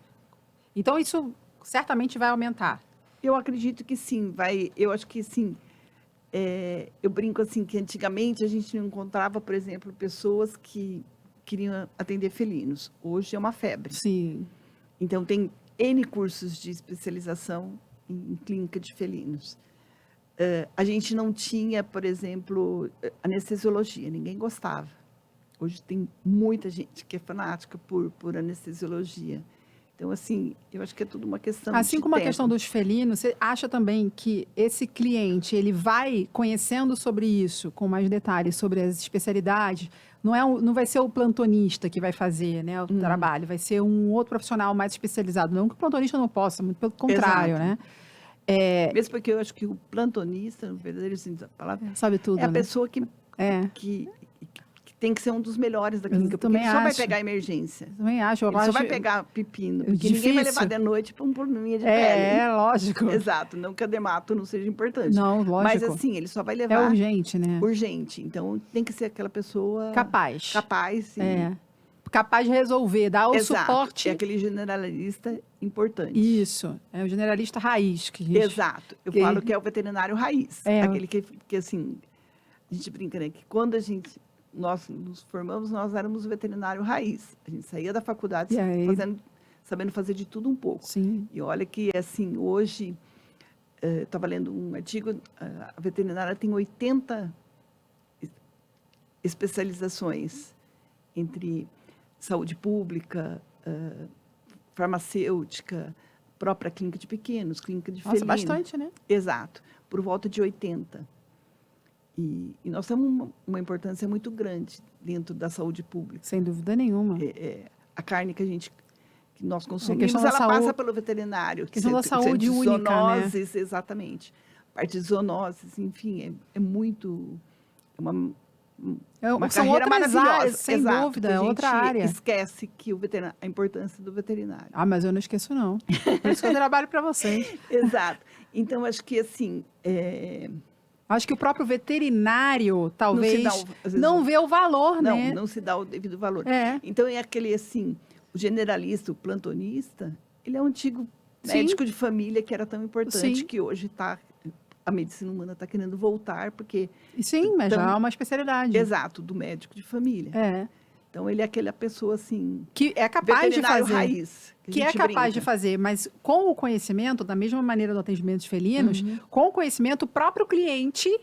Então, isso certamente vai aumentar. Eu acredito que sim, vai. Eu acho que sim. Eu brinco assim que antigamente a gente não encontrava, por exemplo, pessoas que queriam atender felinos. Hoje é uma febre. Sim. Então tem N cursos de especialização em clínica de felinos. A gente não tinha, por exemplo, anestesiologia. Ninguém gostava. Hoje tem muita gente que é fanática por anestesiologia. Então, assim, eu acho que é tudo uma questão de Assim como a tempo. questão dos felinos, você acha também que esse cliente, ele vai conhecendo sobre isso, com mais detalhes, sobre as especialidades, não vai ser o plantonista que vai fazer, né, o trabalho, vai ser um outro profissional mais especializado. Não que o plantonista não possa, muito pelo contrário, Exato. né? Mesmo porque eu acho que o plantonista, no verdadeiro sentido da palavra, Sabe tudo, é a né? pessoa que tem que ser um dos melhores da clínica, porque também ele só vai acho. pegar emergência. Também acho. Ele só vai pegar pepino, porque Difícil. ninguém vai levar de noite para um probleminha de pele. Lógico. Exato, não que a dermato não seja importante. Não, lógico. Mas assim, ele só vai É levar urgente, né? urgente. Então, tem que ser aquela pessoa Capaz. capaz. Capaz de resolver, dar o Exato. suporte. É aquele generalista importante. Isso, é o generalista raiz. Que a gente... Exato. Eu falo que é o veterinário raiz. É. Aquele que, assim, a gente brinca, né? Que quando nós nos formamos, nós éramos o veterinário raiz. A gente saía da faculdade E aí? sabendo fazer de tudo um pouco. Sim. E olha que, assim, hoje, estava lendo um artigo, a veterinária tem 80 especializações entre saúde pública, farmacêutica, própria clínica de pequenos, clínica de Nossa, felino. bastante, né? Exato, por volta de 80. E nós temos uma importância muito grande dentro da saúde pública. Sem dúvida nenhuma. A carne que nós consumimos, questão da ela saúde- passa pelo veterinário. questão da saúde única, né? Zoonoses, exatamente. Parte de zoonoses, enfim, é muito... É uma São carreira outras maravilhosa. áreas, sem Exato, dúvida, que a é outra gente área. esquece que a importância do veterinário. Ah, mas eu não esqueço, não. Por isso que eu trabalho para vocês. Exato. Então, acho que, assim... Acho que o próprio veterinário, talvez, às vezes, não vê o valor, né? Não se dá o devido valor. É. Então, é aquele, assim, o generalista, o plantonista, ele é um antigo médico de família que era tão importante Sim. que hoje a medicina humana está querendo voltar, porque... Sim, mas já é uma especialidade. Exato, do médico de família. É. Então, ele é aquela pessoa, assim... Que é capaz de veterinário fazer. raiz. Que é a gente capaz brinca. de fazer, mas com o conhecimento, da mesma maneira do atendimento de felinos, com o conhecimento, o próprio cliente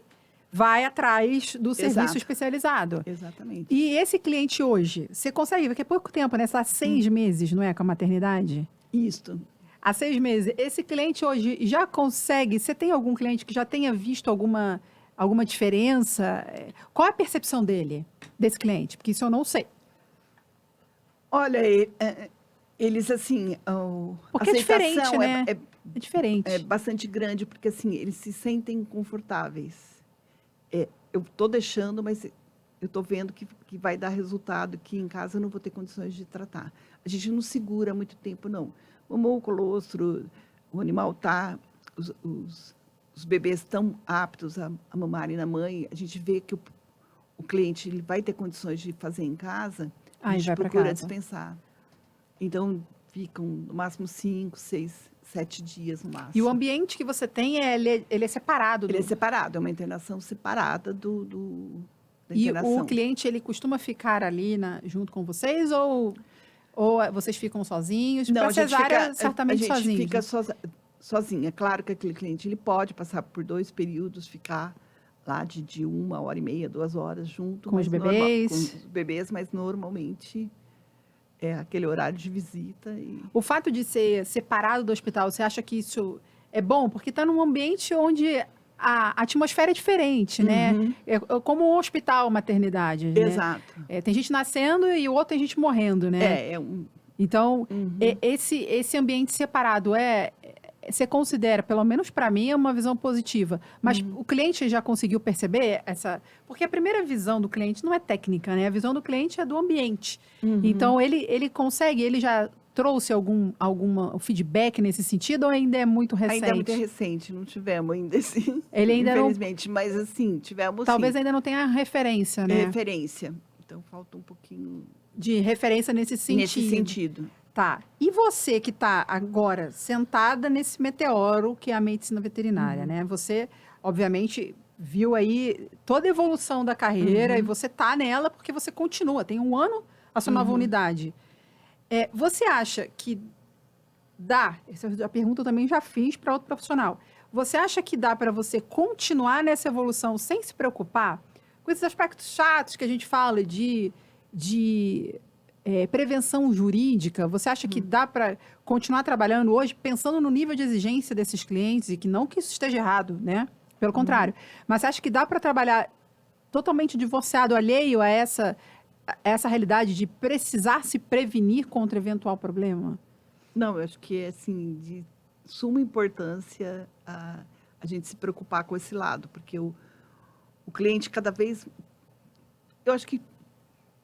vai atrás do serviço Exato. especializado. Exatamente. E esse cliente hoje, você consegue, porque é pouco tempo, né? Você está 6 meses, não é, com a maternidade? Isto. Há 6 meses. Esse cliente hoje já consegue... Você tem algum cliente que já tenha visto alguma diferença? Qual é a percepção desse cliente? Porque isso eu não sei. Olha, eles, assim, Porque a é diferente, aceitação né? É diferente. é bastante grande, porque, assim, eles se sentem confortáveis. Eu estou deixando, mas eu estou vendo que vai dar resultado, que em casa eu não vou ter condições de tratar. A gente não segura muito tempo, não. Mamou o colostro, o animal está... Os bebês estão aptos a mamarem na mãe, a gente vê que o cliente ele vai ter condições de fazer em casa, a gente procura dispensar. Então, ficam no máximo 5, 6, 7 dias no máximo. E o ambiente que você tem, ele é separado? Ele é separado, é uma internação separada da internação. E o cliente, ele costuma ficar ali junto com vocês ou vocês ficam sozinhos? Não, Para cesárea, certamente sozinhos. A gente fica sozinha. É claro que aquele cliente ele pode passar por 2 períodos, ficar lá de 1h30, 2 horas junto. Com os bebês? Com os bebês, mas normalmente é aquele horário de visita. O fato de ser separado do hospital, você acha que isso é bom? Porque está num ambiente onde a atmosfera é diferente, né? É como um hospital, maternidade. Exato. Né? Tem gente nascendo e o outro tem gente morrendo, né? Então, esse ambiente separado você considera, pelo menos para mim, é uma visão positiva. Mas o cliente já conseguiu perceber essa... Porque a primeira visão do cliente não é técnica, né? A visão do cliente é do ambiente. Então, ele consegue, ele já trouxe algum feedback nesse sentido ou ainda é muito recente? Ainda é muito recente, não tivemos ainda assim. Ele ainda infelizmente, mas assim, tivemos Talvez ainda não tenha referência, né? Referência. Então, falta um pouquinho... De referência nesse sentido. Nesse sentido. Tá. E você que está agora sentada nesse meteoro que é a medicina veterinária, né? Você, obviamente, viu aí toda a evolução da carreira e você está nela porque você continua. Tem 1 ano a sua nova unidade. Você acha que dá? Essa pergunta eu também já fiz para outro profissional. Você acha que dá para você continuar nessa evolução sem se preocupar com esses aspectos chatos que a gente fala de prevenção jurídica? Você acha que dá para continuar trabalhando hoje, pensando no nível de exigência desses clientes, e que não que isso esteja errado, né? Pelo contrário. Mas você acha que dá para trabalhar totalmente divorciado, alheio a essa realidade de precisar se prevenir contra eventual problema? Não, eu acho que é assim, de suma importância a gente se preocupar com esse lado, porque o cliente cada vez... Eu acho que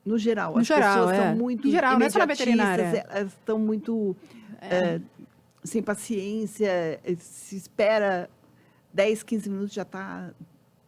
no geral, pessoas estão muito em geral, não é só na veterinária. Elas estão muito sem paciência, se espera 10, 15 minutos, já está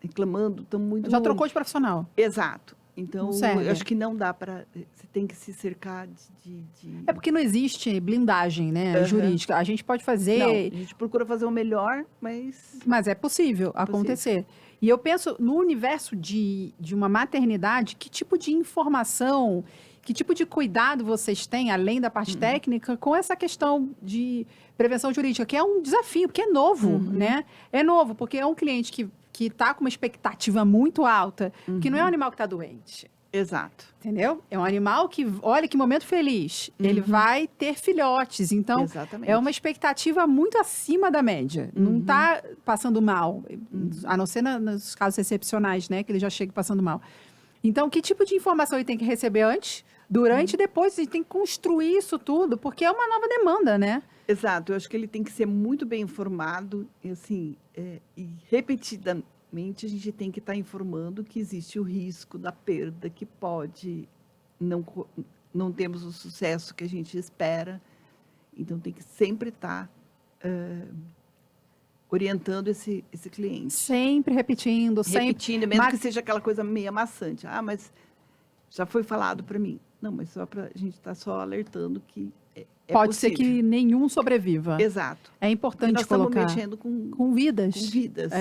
reclamando, estão muito... Já trocou de profissional. Exato. Então, eu acho que não dá para... Você tem que se cercar de... É porque não existe blindagem, né, jurídica. A gente pode fazer... Não, a gente procura fazer o melhor, mas... Mas é possível acontecer. E eu penso, no universo de uma maternidade, que tipo de informação, que tipo de cuidado vocês têm, além da parte técnica, com essa questão de prevenção jurídica, que é um desafio, porque é novo, né? É novo, porque é um cliente que está com uma expectativa muito alta, que não é um animal que está doente. Exato. Entendeu? É um animal que, olha que momento feliz, ele vai ter filhotes, então é uma expectativa muito acima da média, não está passando mal, a não ser nos casos excepcionais, né, que ele já chega passando mal. Então, que tipo de informação ele tem que receber antes, durante e depois? Ele tem que construir isso tudo, porque é uma nova demanda, né? Exato, eu acho que ele tem que ser muito bem informado, e assim, e repetidamente a gente tem que estar informando que existe o risco da perda, que pode não temos o sucesso que a gente espera. Então, tem que sempre estar orientando esse cliente. Sempre repetindo, mesmo que seja aquela coisa meio amassante. Ah, mas já foi falado para mim. Não, mas só para a gente estar só alertando que pode possível. ser que nenhum sobreviva. Exato. É importante nós colocar. Estamos mexendo com vidas. Com vidas.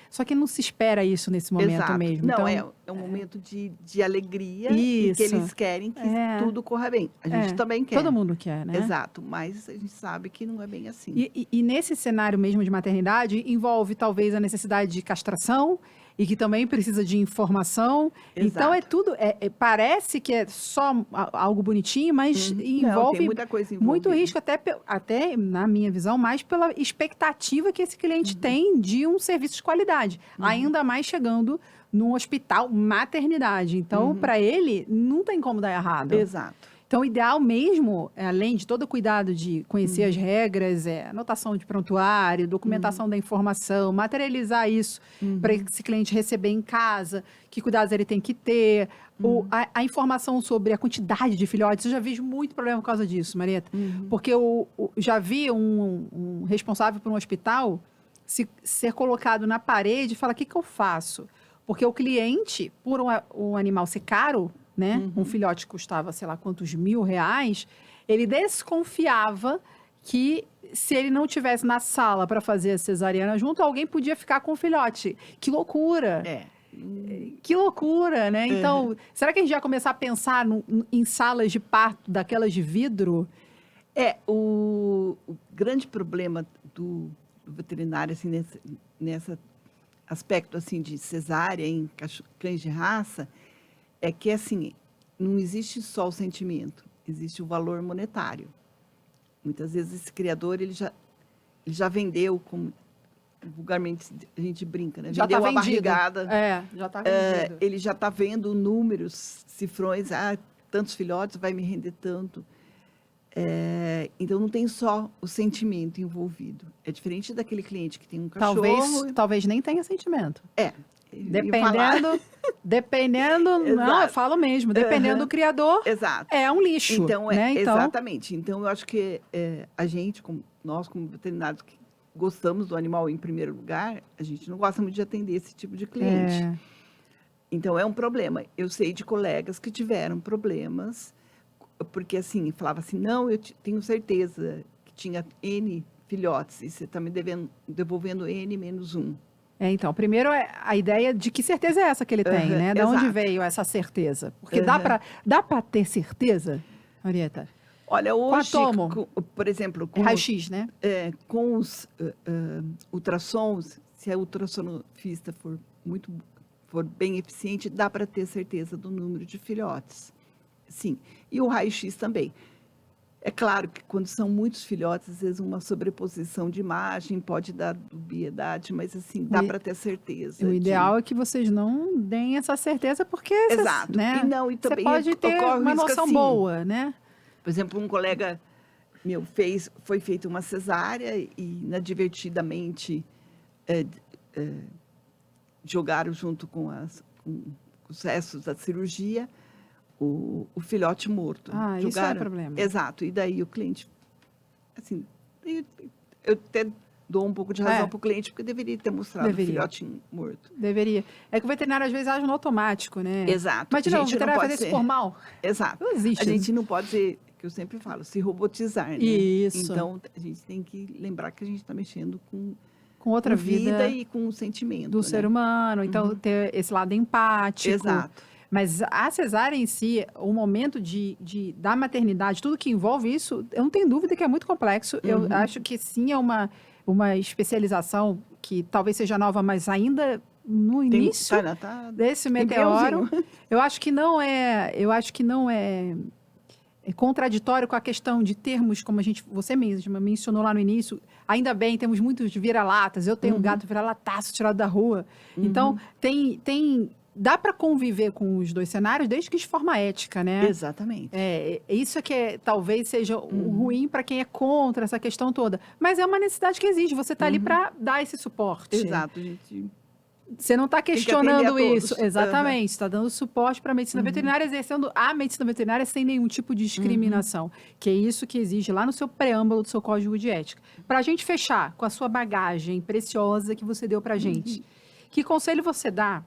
Só que não se espera isso nesse momento Exato. mesmo. Não, então, é um momento de alegria e que eles querem que tudo corra bem. A gente também quer. Todo mundo quer, né? Exato, mas a gente sabe que não é bem assim. E nesse cenário mesmo de maternidade, envolve talvez a necessidade de castração, e que também precisa de informação. Então, Exato. parece que é só algo bonitinho, mas Não, envolve tem muita coisa muito envolvida. risco, até, na minha visão, mais pela expectativa que esse cliente tem de um serviço de qualidade. Ainda mais chegando num hospital maternidade. Então, para ele, não tem como dar errado. Exato. Então, o ideal mesmo, além de todo o cuidado de conhecer as regras, anotação de prontuário, documentação da informação, materializar isso para esse cliente receber em casa, que cuidados ele tem que ter, a informação sobre a quantidade de filhotes. Eu já vejo muito problema por causa disso, Marieta. Porque eu já vi um responsável por um hospital ser colocado na parede e falar, o que eu faço? Porque o cliente, por um animal ser caro, né? Um filhote custava, sei lá, quantos R$1.000, ele desconfiava que se ele não tivesse na sala para fazer a cesariana junto, alguém podia ficar com o filhote. Que loucura! Que loucura, né? Então, será que a gente já começar a pensar em salas de parto daquelas de vidro? O grande problema do veterinário, assim, nesse aspecto, assim, de cesárea em cães de raça, é que, assim, não existe só o sentimento, existe o valor monetário. Muitas vezes esse criador, ele já vendeu, como vulgarmente a gente brinca, né? Já Vendeu tá a vendido. barrigada. Já está vendido. Ele já está vendo números, cifrões, tantos filhotes, vai me render tanto. Então, não tem só o sentimento envolvido. É diferente daquele cliente que tem um cachorro. Talvez nem tenha sentimento. Dependendo, não, eu falo mesmo, dependendo do criador, Exato. é um lixo. Então, né? Exatamente. Então, eu acho que a gente, nós como veterinários que gostamos do animal em primeiro lugar, a gente não gosta muito de atender esse tipo de cliente. Então, é um problema. Eu sei de colegas que tiveram problemas, porque assim, falava assim, não, eu tenho certeza que tinha N filhotes, e você está me devolvendo N menos 1. Então, primeiro a ideia de que certeza é essa que ele tem, né? De onde veio essa certeza? Porque dá para ter certeza, Marieta? Olha, hoje, por exemplo, raio-x, né? Com os ultrassons, se a ultrassonografista for bem eficiente, dá para ter certeza do número de filhotes. Sim, e o raio-x também. É claro que quando são muitos filhotes, às vezes uma sobreposição de imagem pode dar dubiedade, mas assim, dá para ter certeza. O ideal é que vocês não deem essa certeza, porque Exato. Né, e também você pode ter uma noção assim, boa, né? Por exemplo, um colega meu foi feita uma cesárea e inadvertidamente jogaram junto com os restos da cirurgia o filhote morto. Isso é um problema. Exato. E daí o cliente, assim, eu até dou um pouco de razão para o cliente, porque deveria ter mostrado o filhote morto. Deveria. É que o veterinário às vezes age no automático, né? Exato. Mas não, o veterinário fazer isso por mal. Exato. Não existe. A gente não pode ser, que eu sempre falo, se robotizar, né? Isso. Então, a gente tem que lembrar que a gente está mexendo com outra vida e com o sentimento do ser humano. Então, ter esse lado empático. Exato. Mas a cesárea em si, o momento da maternidade, tudo que envolve isso, eu não tenho dúvida que é muito complexo. Eu acho que sim, é uma especialização que talvez seja nova, mas ainda no início desse meteoro. Eu acho que não é contraditório com a questão de termos, como você mesma mencionou lá no início. Ainda bem, temos muitos vira-latas. Eu tenho um gato vira-lataço tirado da rua. Então, dá para conviver com os dois cenários, desde que de forma ética, né? Exatamente. Isso é que talvez seja ruim para quem é contra essa questão toda. Mas é uma necessidade que existe. Você está ali para dar esse suporte. Exato, gente. Você não está questionando isso. Todos. Exatamente. Está dando suporte para a medicina veterinária, exercendo a medicina veterinária sem nenhum tipo de discriminação. Que é isso que exige lá no seu preâmbulo do seu código de ética. Para a gente fechar com a sua bagagem preciosa que você deu para a gente, que conselho você dá?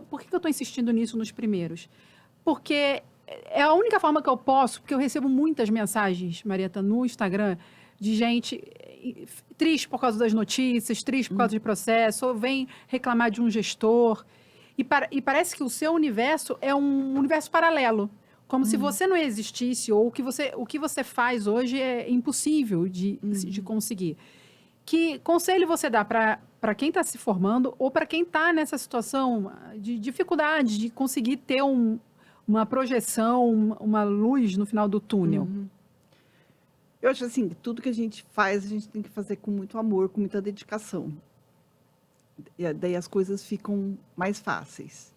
Por que eu estou insistindo nisso nos primeiros? Porque é a única forma que eu posso, porque eu recebo muitas mensagens, Marieta, no Instagram, de gente triste por causa das notícias, triste por causa de processo, ou vem reclamar de um gestor. E parece que o seu universo é um universo paralelo. Como se você não existisse, ou o que você faz hoje é impossível de conseguir. Que conselho você dá para para quem está se formando ou para quem está nessa situação de dificuldade de conseguir ter uma projeção, uma luz no final do túnel? Uhum. Eu acho assim, que tudo que a gente faz, a gente tem que fazer com muito amor, com muita dedicação. E daí as coisas ficam mais fáceis.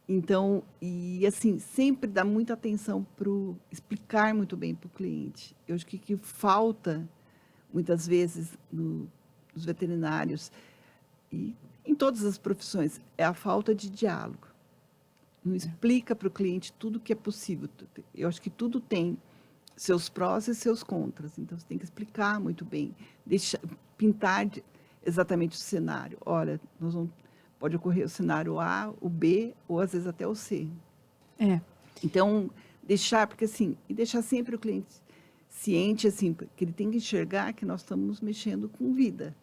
Então, e assim, sempre dá muita atenção para explicar muito bem para o cliente. Eu acho que falta, muitas vezes, nos veterinários, e em todas as profissões, é a falta de diálogo. Não explica para o cliente tudo o que é possível. Eu acho que tudo tem seus prós e seus contras. Então, você tem que explicar muito bem, pintar exatamente o cenário. Olha, pode ocorrer o cenário A, o B, ou às vezes até o C. Então, porque assim, e deixar sempre o cliente ciente, assim, que ele tem que enxergar que nós estamos mexendo com vida.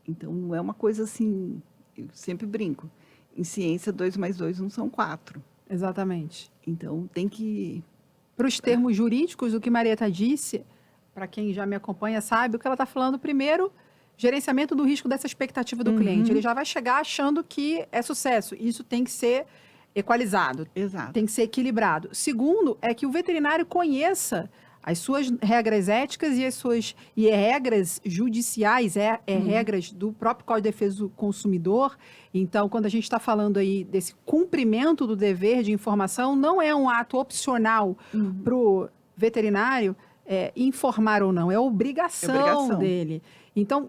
Então, não é uma coisa assim, eu sempre brinco, em ciência 2 mais 2 não são 4. Exatamente. Então, tem que... Para os termos jurídicos, o que Marieta disse, para quem já me acompanha sabe, o que ela está falando, primeiro, gerenciamento do risco dessa expectativa do cliente. Ele já vai chegar achando que é sucesso. Isso tem que ser equalizado. Exato. Tem que ser equilibrado. Segundo, é que o veterinário conheça as suas regras éticas e regras judiciais, regras do próprio Código de Defesa do Consumidor. Então, quando a gente está falando aí desse cumprimento do dever de informação, não é um ato opcional para o veterinário informar ou não, é obrigação dele. Então,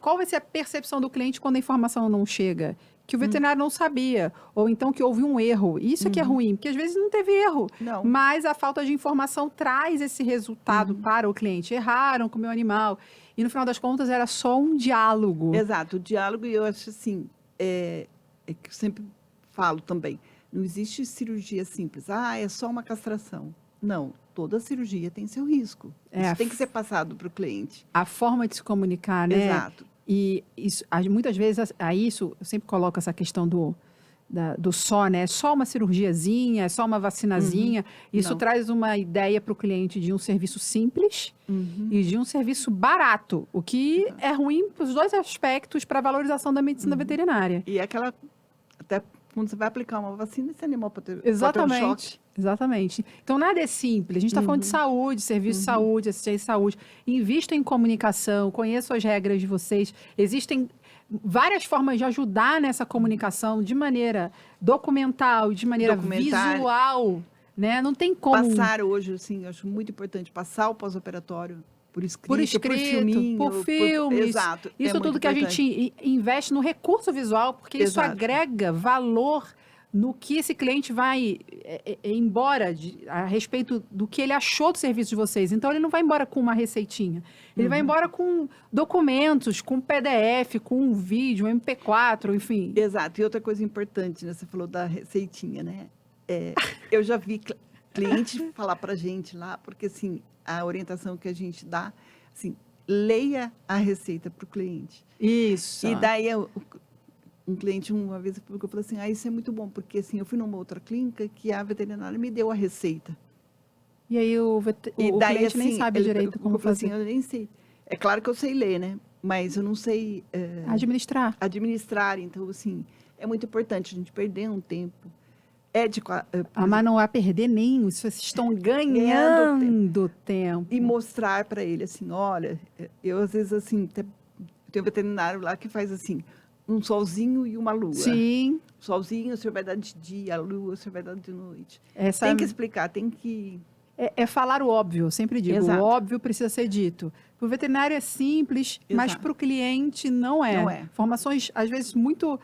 qual vai ser a percepção do cliente quando a informação não chega? Que o veterinário não sabia, ou então que houve um erro. Isso aqui é ruim, porque às vezes não teve erro, mas a falta de informação traz esse resultado para o cliente. Erraram com o meu animal. E no final das contas era só um diálogo. Exato, o diálogo, e eu acho assim, é que eu sempre falo também, não existe cirurgia simples. É só uma castração. Não, toda cirurgia tem seu risco. Isso tem que ser passado para o cliente. A forma de se comunicar, né? Exato. E isso, muitas vezes, eu sempre coloco essa questão do só, né? É só uma cirurgiazinha, é só uma vacinazinha. Isso traz uma ideia para o cliente de um serviço simples e de um serviço barato, o que é ruim para os dois aspectos para a valorização da medicina veterinária. E até quando você vai aplicar uma vacina, esse animal pode ter Exatamente. um choque. Exatamente. Então, nada é simples. A gente está falando de saúde, serviço de saúde, assistência de saúde. Invista em comunicação, conheça as regras de vocês. Existem várias formas de ajudar nessa comunicação de maneira documental, de maneira visual. Né? Não tem como... Passar hoje, assim, eu acho muito importante, passar o pós-operatório por escrito, por filminho. Por filmes. Exato. Isso tudo que importante. A gente investe no recurso visual, porque isso agrega valor no que esse cliente vai embora a respeito do que ele achou do serviço de vocês. Então, ele não vai embora com uma receitinha. Ele vai embora com documentos, com PDF, com um vídeo, um MP4, enfim. Exato. E outra coisa importante, né? Você falou da receitinha, né? Eu já vi cliente falar pra gente lá, porque, assim, a orientação que a gente dá, assim, leia a receita para o cliente. Isso. E daí, um cliente uma vez falou assim, isso é muito bom, porque assim, eu fui numa outra clínica que a veterinária me deu a receita. E aí o cliente assim, nem sabe direito como fazer. Assim, eu nem sei. É claro que eu sei ler, né? Mas eu não sei... Administrar. Então, assim, é muito importante a gente perder um tempo. Mas não vai perder nem, vocês estão ganhando tempo. E mostrar para ele, assim, olha, eu às vezes, assim, tem um veterinário lá que faz assim, um solzinho e uma lua. Sim. Solzinho, o senhor vai dar de dia, a lua, o senhor vai dar de noite. Tem que explicar, tem que... É falar o óbvio, eu sempre digo. Exato. O óbvio precisa ser dito. Para o veterinário é simples, mas para o cliente não é. Não é. Informações, às vezes, muito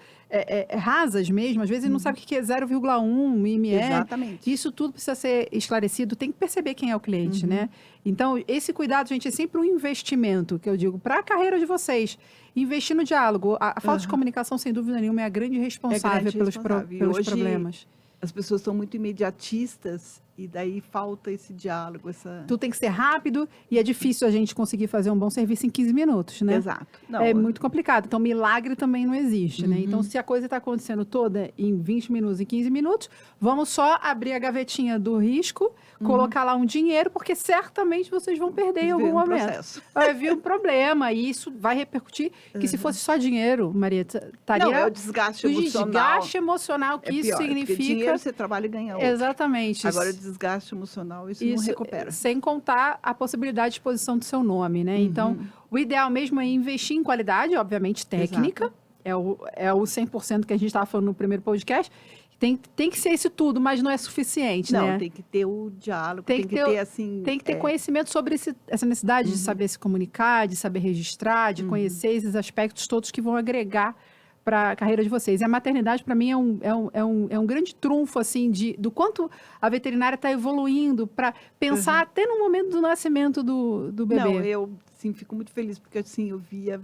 rasas mesmo. Às vezes, ele não sabe o que é 0,1 ml. Exatamente. Isso tudo precisa ser esclarecido. Tem que perceber quem é o cliente, né? Então, esse cuidado, gente, é sempre um investimento, que eu digo, para a carreira de vocês. Investir no diálogo. A falta de comunicação, sem dúvida nenhuma, é a grande responsável pelos problemas. As pessoas são muito imediatistas E daí falta esse diálogo, Tudo tem que ser rápido e é difícil a gente conseguir fazer um bom serviço em 15 minutos, né? Exato. Não, É muito complicado. Então, milagre também não existe, né? Então, se a coisa está acontecendo toda em 20 minutos, em 15 minutos, vamos só abrir a gavetinha do risco, colocar lá um dinheiro, porque certamente vocês vão perder em algum momento. Processo. Vai vir um problema e isso vai repercutir, que se fosse só dinheiro, Maria, estaria... Não, é o desgaste emocional. desgaste emocional que isso pior, significa. porque dinheiro você trabalha e ganha outro. Exatamente. Agora, o desgaste emocional, isso não recupera. Sem contar a possibilidade de exposição do seu nome, né? Então, o ideal mesmo é investir em qualidade, obviamente, técnica. Exato. É o 100% que a gente estava falando no primeiro podcast. Tem que ser isso tudo, mas não é suficiente, né? Não, tem que ter o diálogo, tem que ter assim... Tem que ter conhecimento sobre essa necessidade de saber se comunicar, de saber registrar, de conhecer esses aspectos todos que vão agregar para a carreira de vocês. E a maternidade, para mim, é um grande trunfo, assim, do quanto a veterinária está evoluindo para pensar até no momento do nascimento do bebê. Não, eu, assim, fico muito feliz, porque, assim, eu vi a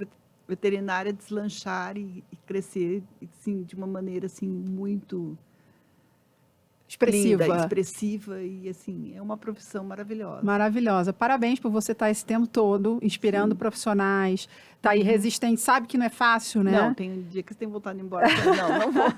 veterinária deslanchar e crescer, assim, de uma maneira, assim, muito... expressiva. Linda, expressiva e, assim, é uma profissão maravilhosa. Maravilhosa. Parabéns por você estar esse tempo todo inspirando profissionais, tá aí resistente, sabe que não é fácil, né? Não, tem um dia que você tem vontade de ir embora. Não vou.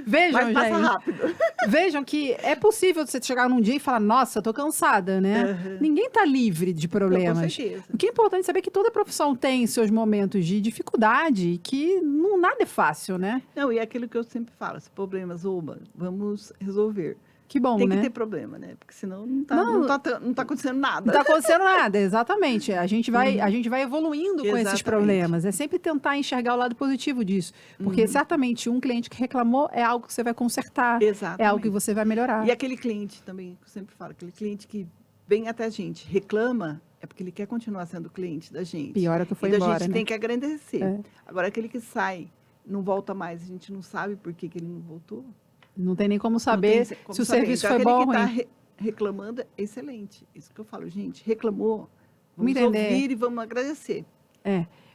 Vejam, mas passa gente. rápido. Vejam que é possível você chegar num dia e falar, nossa, tô cansada, né? Ninguém tá livre de problemas. Não, com certeza. O que é importante saber que toda profissão tem seus momentos de dificuldade e que nada é fácil, né? Não, e é aquilo que eu sempre falo, se problemas, vamos resolver. Que bom, tem né? que ter problema, né? Porque senão não tá acontecendo nada. Não tá acontecendo nada, exatamente. A gente vai evoluindo com esses problemas. É sempre tentar enxergar o lado positivo disso. Porque certamente um cliente que reclamou é algo que você vai consertar. Exatamente. É algo que você vai melhorar. E aquele cliente também, que eu sempre falo, aquele cliente que vem até a gente, reclama, é porque ele quer continuar sendo cliente da gente. Pior é que foi então embora, a gente né? tem que agradecer. Agora, aquele que sai, não volta mais, a gente não sabe por que ele não voltou. Não tem nem como saber se o serviço foi bom ou ruim. Aquele que está reclamando é excelente. Isso que eu falo, gente, reclamou, vamos entender. ouvir e vamos agradecer.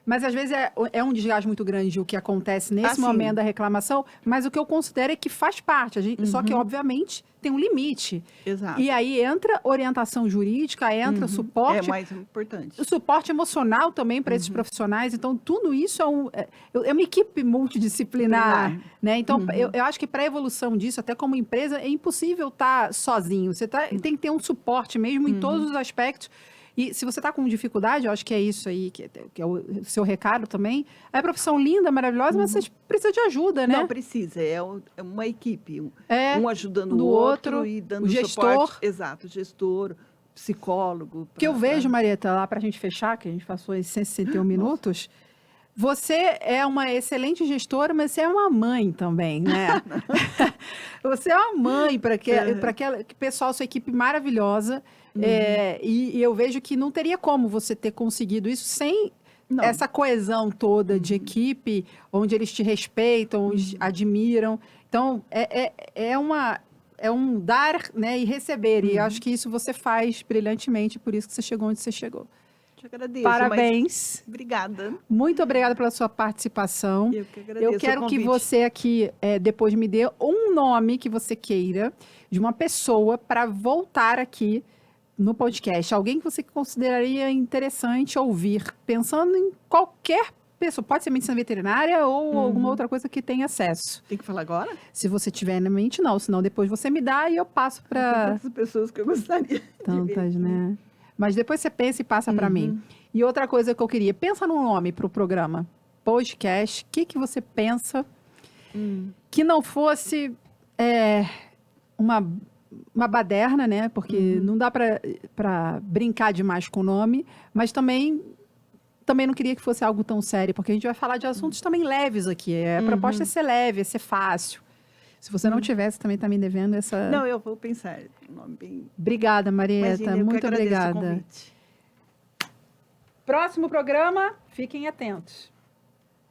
Mas às vezes é um desgaste muito grande o que acontece nesse momento da reclamação, mas o que eu considero é que faz parte. Só que, obviamente, tem um limite. Exato. E aí entra orientação jurídica, entra suporte. É mais importante. O suporte emocional também para esses profissionais. Então, tudo isso é uma equipe multidisciplinar. Né? Então, eu acho que para a evolução disso, até como empresa, é impossível estar sozinho. Você tem que ter um suporte mesmo em todos os aspectos. E se você está com dificuldade, eu acho que é isso aí, que é o seu recado também. É uma profissão linda, maravilhosa, mas você precisa de ajuda, né? Não, precisa. É uma equipe. Um ajudando do o outro e dando o gestor. Suporte. Exato, o gestor, psicólogo. Que eu vejo, Marieta, lá para a gente fechar, que a gente passou esses 161 minutos, você é uma excelente gestora, mas você é uma mãe também, né? Você é uma mãe para aquele pessoal, sua equipe maravilhosa. E eu vejo que não teria como você ter conseguido isso sem essa coesão toda de equipe, onde eles te respeitam, onde admiram. Então, é um dar, né, e receber. E eu acho que isso você faz brilhantemente, por isso que você chegou onde você chegou. Te agradeço. Parabéns. Obrigada. Muito obrigada pela sua participação. Eu que agradeço. Eu quero que você aqui, depois me dê um nome que você queira, de uma pessoa para voltar aqui no podcast. Alguém que você consideraria interessante ouvir, pensando em qualquer pessoa. Pode ser medicina veterinária ou alguma outra coisa que tenha acesso. Tem que falar agora? Se você tiver na mente, não. Senão depois você me dá e eu passo para... Tantas pessoas que eu gostaria Tantas, né? Mas depois você pensa e passa para mim. E outra coisa que eu queria, pensa num nome para o programa. Podcast, o que você pensa que não fosse uma baderna, né? Porque não dá para brincar demais com o nome, mas também não queria que fosse algo tão sério, porque a gente vai falar de assuntos também leves aqui. A proposta é ser leve, é ser fácil. Se você não tivesse, também está me devendo essa... Não, eu vou pensar um nome bem... Obrigada, Marieta. Imagina, muito obrigada. O convite. Próximo programa, fiquem atentos.